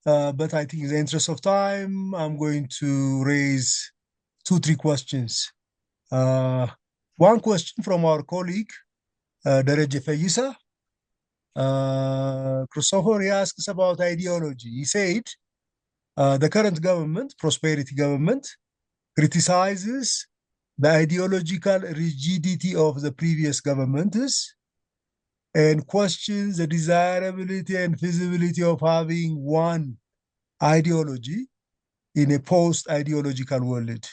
but I think in the interest of time, I'm going to raise 2-3 questions. One question from our colleague, Dereje Feyisa. Christopher, he asks about ideology. He said, the current government, prosperity government, criticizes the ideological rigidity of the previous governments and questions the desirability and feasibility of having one ideology in a post-ideological world.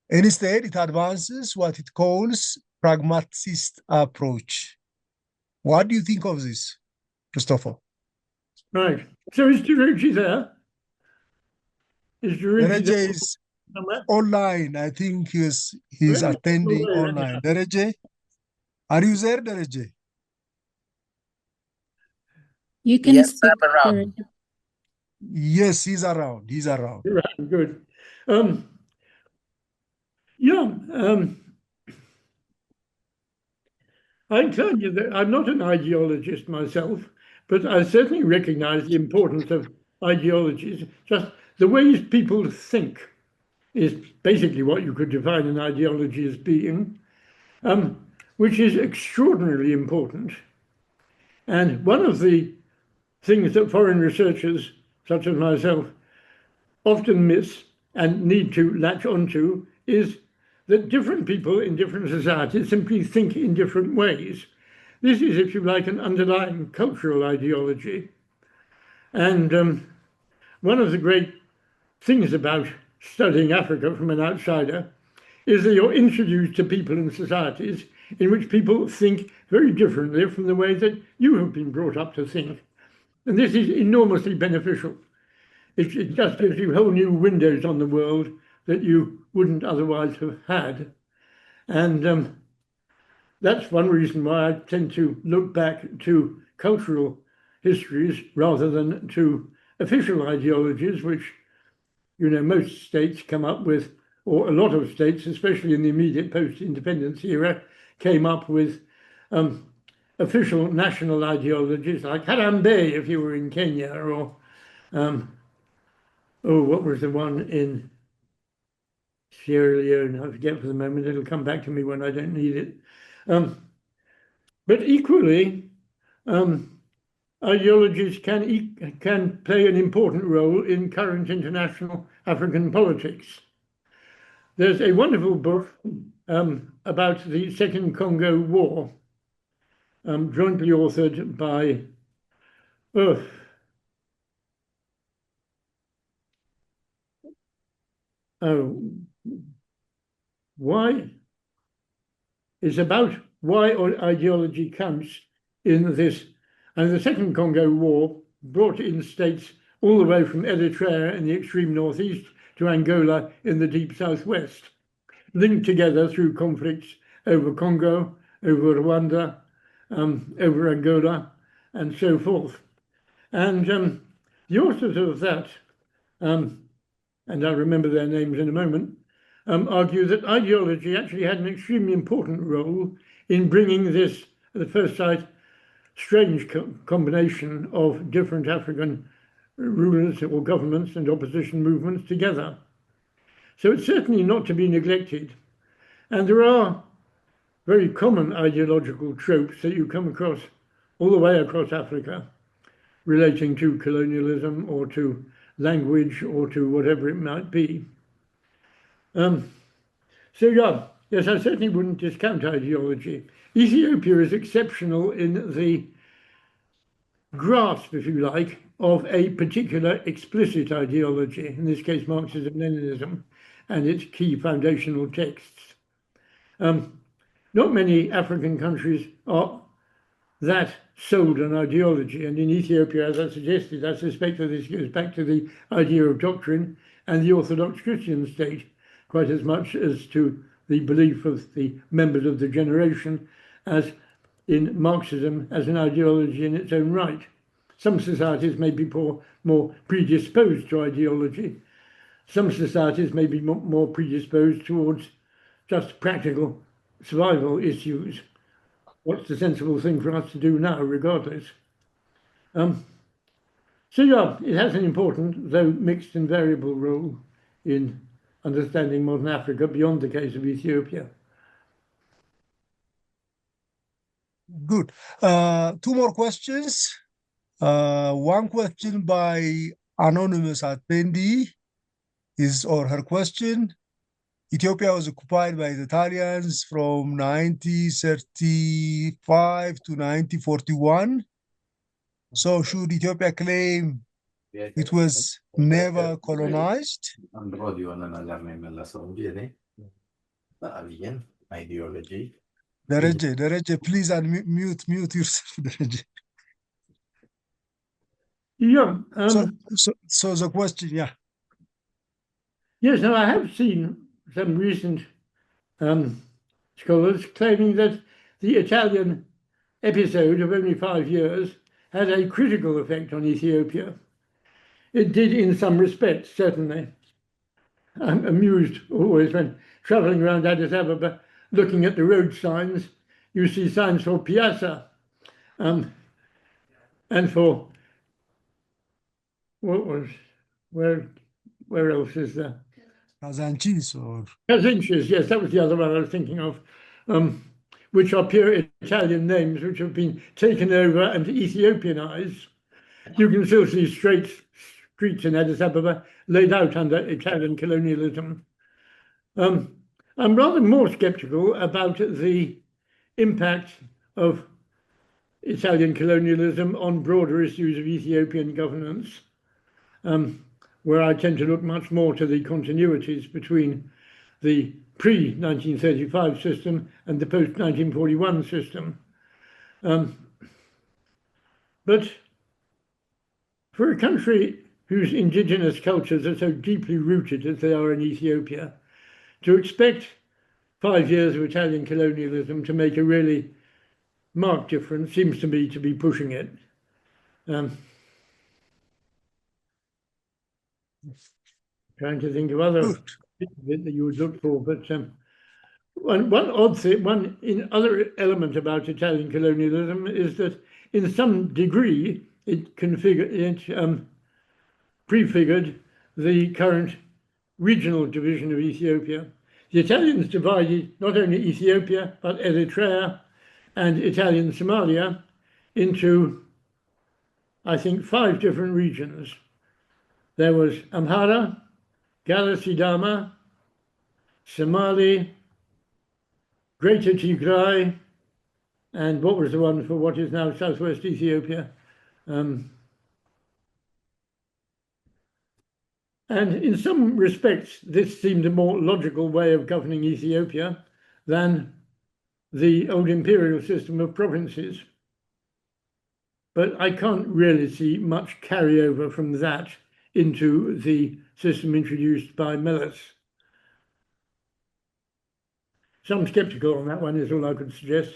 Instead, it advances what it calls pragmatist approach. What do you think of this, Christopher? Right. So is Dereji there? Is Dereji Dereje there is somewhere? online. I think he's Let me attending go away, online. Dereje, are you there, Dereje? You can Yes, speak. I'm around. Yes, he's around. He's around. Right, good. Yeah, I tell you that I'm not an ideologist myself, but I certainly recognize the importance of ideologies. Just the ways people think is basically what you could define an ideology as being, which is extraordinarily important. And one of the things that foreign researchers, such as myself, often miss and need to latch onto is that different people in different societies simply think in different ways. This is, if you like, an underlying cultural ideology. And one of the great things about studying Africa from an outsider is that you're introduced to people and societies in which people think very differently from the way that you have been brought up to think. And this is enormously beneficial. It just gives you whole new windows on the world that you wouldn't otherwise have had. And that's one reason why I tend to look back to cultural histories rather than to official ideologies, which, most states come up with, or a lot of states, especially in the immediate post-independence era, came up with official national ideologies like Harambee if you were in Kenya, or what was the one in Sierra Leone? I forget for the moment. It'll come back to me when I don't need it. But equally, ideologies can play an important role in current international African politics. There's a wonderful book about the Second Congo War, jointly authored by why it's about why ideology counts in this. And the Second Congo War brought in states all the way from Eritrea in the extreme northeast to Angola in the deep southwest, linked together through conflicts over Congo, over Rwanda, over Angola, and so forth. And the authors of that, and I'll remember their names in a moment, argue that ideology actually had an extremely important role in bringing this, at the first sight, strange combination of different African rulers or governments and opposition movements together. So it's certainly not to be neglected. And there are very common ideological tropes that you come across all the way across Africa relating to colonialism or to language or to whatever it might be. Yes, I certainly wouldn't discount ideology. Ethiopia is exceptional in the grasp, if you like, of a particular explicit ideology, in this case Marxism-Leninism, and its key foundational texts. Not many African countries are that sold an ideology, and in Ethiopia, as I suggested, I suspect that this goes back to the idea of doctrine and the Orthodox Christian state, quite as much as to the belief of the members of the generation as in Marxism as an ideology in its own right. Some societies may be more predisposed to ideology. Some societies may be more predisposed towards just practical survival issues. What's the sensible thing for us to do now, regardless? It has an important, though mixed and variable role in understanding modern Africa beyond the case of Ethiopia. Good. Two more questions. One question by anonymous attendee or her question. Ethiopia was occupied by the Italians from 1935 to 1941. So should Ethiopia claim it was never colonized? Ideology. Dereje, please unmute yourself, Dereje. Yeah. So the question, yeah. Yes, now I have seen some recent scholars claiming that the Italian episode of only 5 years had a critical effect on Ethiopia. It did in some respects, certainly. I'm amused always when traveling around Addis Ababa, looking at the road signs, you see signs for Piazza and for where else is there? Kazanchis or Kazinches, yes, that was the other one I was thinking of, which are pure Italian names which have been taken over and Ethiopianized. You can still see streets in Addis Ababa laid out under Italian colonialism. I'm rather more skeptical about the impact of Italian colonialism on broader issues of Ethiopian governance, where I tend to look much more to the continuities between the pre-1935 system and the post-1941 system. But for a country whose indigenous cultures are so deeply rooted as they are in Ethiopia, to expect 5 years of Italian colonialism to make a really marked difference seems to me to be pushing it. Trying to think of other bits of it that you would look for, but one odd thing, one other element about Italian colonialism is that in some degree it prefigured the current regional division of Ethiopia. The Italians divided not only Ethiopia but Eritrea and Italian Somalia into, I think, 5 different regions. There was Amhara, Gala Sidama, Somali, Greater Tigray, and what was the one for what is now southwest Ethiopia? And in some respects, this seemed a more logical way of governing Ethiopia than the old imperial system of provinces. But I can't really see much carryover from that into the system introduced by Meles. So I'm skeptical on that one, is all I could suggest.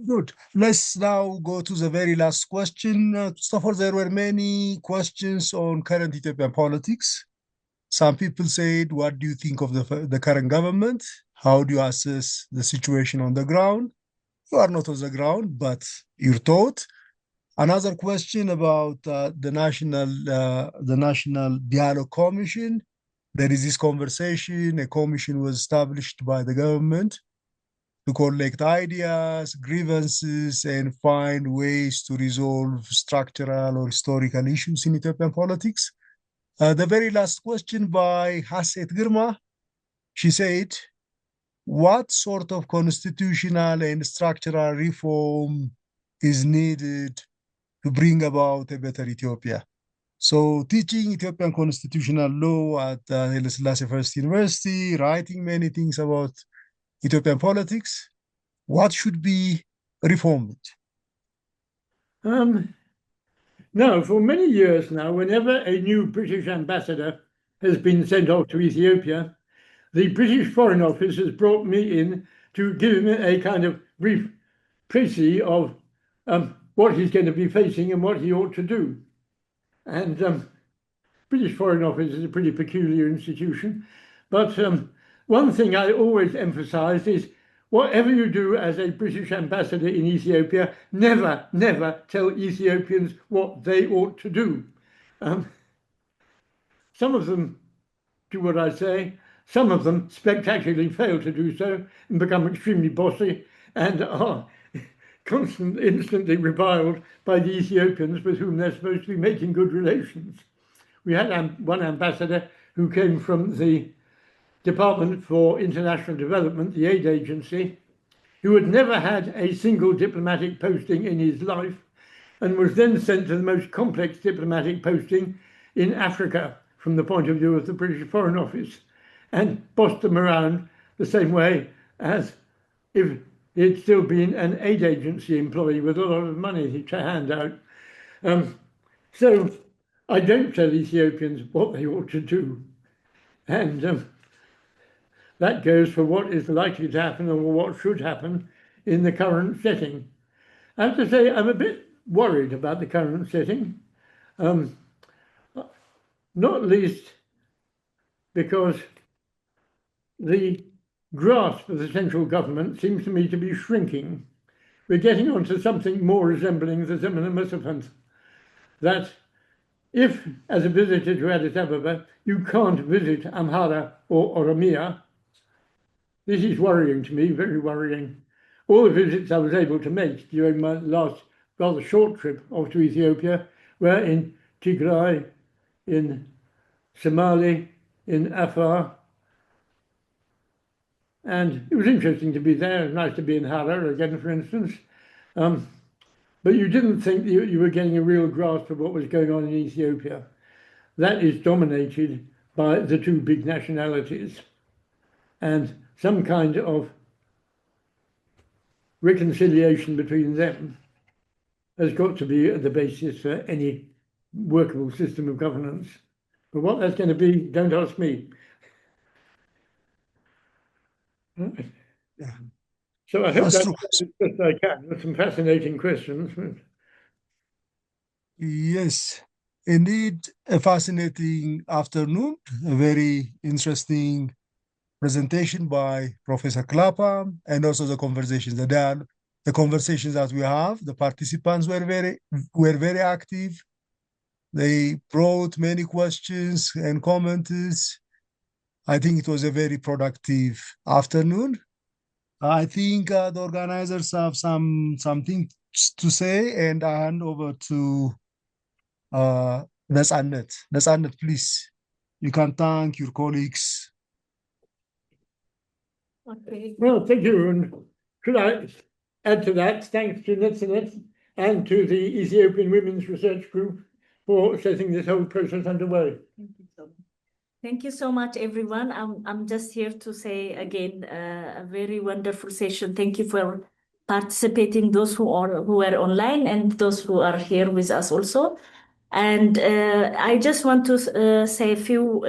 Good. Let's now go to the very last question. So there were many questions on current Ethiopian politics. Some people said, what do you think of the current government? How do you assess the situation on the ground? You are not on the ground, but you're taught. Another question about the National Dialogue Commission. There is this conversation. A commission was established by the government to collect ideas, grievances, and find ways to resolve structural or historical issues in Ethiopian politics. The very last question by Haset Girma, she said, what sort of constitutional and structural reform is needed to bring about a better Ethiopia? So teaching Ethiopian constitutional law at Haile Selassie First University, writing many things about Ethiopian politics, what should be reformed? No, for many years now, whenever a new British ambassador has been sent off to Ethiopia, the British Foreign Office has brought me in to give him a kind of brief précis of what he's going to be facing and what he ought to do. And British Foreign Office is a pretty peculiar institution. But one thing I always emphasize is whatever you do as a British ambassador in Ethiopia, never, never tell Ethiopians what they ought to do. Some of them do what I say. Some of them spectacularly fail to do so and become extremely bossy and are instantly reviled by the Ethiopians with whom they're supposed to be making good relations. We had one ambassador who came from the Department for International Development, the aid agency, who had never had a single diplomatic posting in his life and was then sent to the most complex diplomatic posting in Africa from the point of view of the British Foreign Office, and bossed them around the same way as if he'd still been an aid agency employee with a lot of money to hand out. So I don't tell Ethiopians what they ought to do. And that goes for what is likely to happen or what should happen in the current setting. I have to say, I'm a bit worried about the current setting, not least because the grasp of the central government seems to me to be shrinking. We're getting onto something more resembling the Zemene Mesafint, that if, as a visitor to Addis Ababa, you can't visit Amhara or Oromia, this is worrying to me, very worrying. All the visits I was able to make during my last rather short trip off to Ethiopia were in Tigray, in Somali, in Afar. And it was interesting to be there. It was nice to be in Harar again, for instance. But you didn't think you were getting a real grasp of what was going on in Ethiopia. That is dominated by the two big nationalities. And some kind of reconciliation between them has got to be at the basis for any workable system of governance. But what that's going to be, don't ask me. Yeah. So I hope That's that's true. as best I can with some fascinating questions. Yes, indeed, a fascinating afternoon, a very interesting presentation by Professor Clapham, and also the conversations, the conversations that we have. The participants were very active. They brought many questions and comments. I think it was a very productive afternoon. I think the organizers have something to say, and I hand over to Asnake. Asnake, please. You can thank your colleagues. Okay. Well, thank you. And should I add to that, thanks to EWNET and to the Ethiopian Women's Research Group for setting this whole process underway. Thank you so much. Thank you so much, everyone. I'm just here to say again a very wonderful session. Thank you for participating, those who are online and those who are here with us also. And I just want to say a few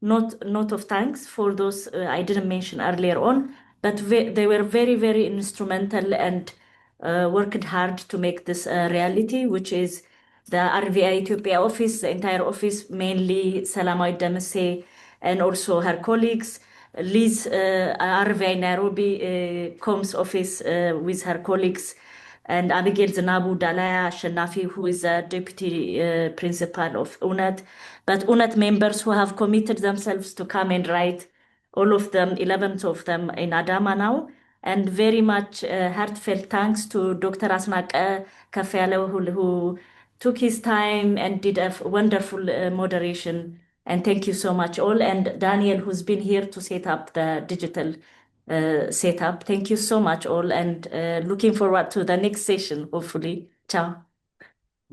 note of thanks for those I didn't mention earlier on, but they were very instrumental and worked hard to make this a reality, which is the RVI Ethiopia office, the entire office, mainly Salamai Damase, and also her colleagues, Liz, RVI Nairobi Comms office with her colleagues, and Abigail Zanabu Dalaya Shanafi, who is a deputy principal of UNET, but UNET members who have committed themselves to come and write, all of them, 11 of them in Adama now. And very much heartfelt thanks to Dr. Asnake Kefale, who took his time and did a wonderful moderation. And thank you so much all. And Daniel, who's been here to set up the digital setup. Thank you so much all, and looking forward to the next session, hopefully. Ciao.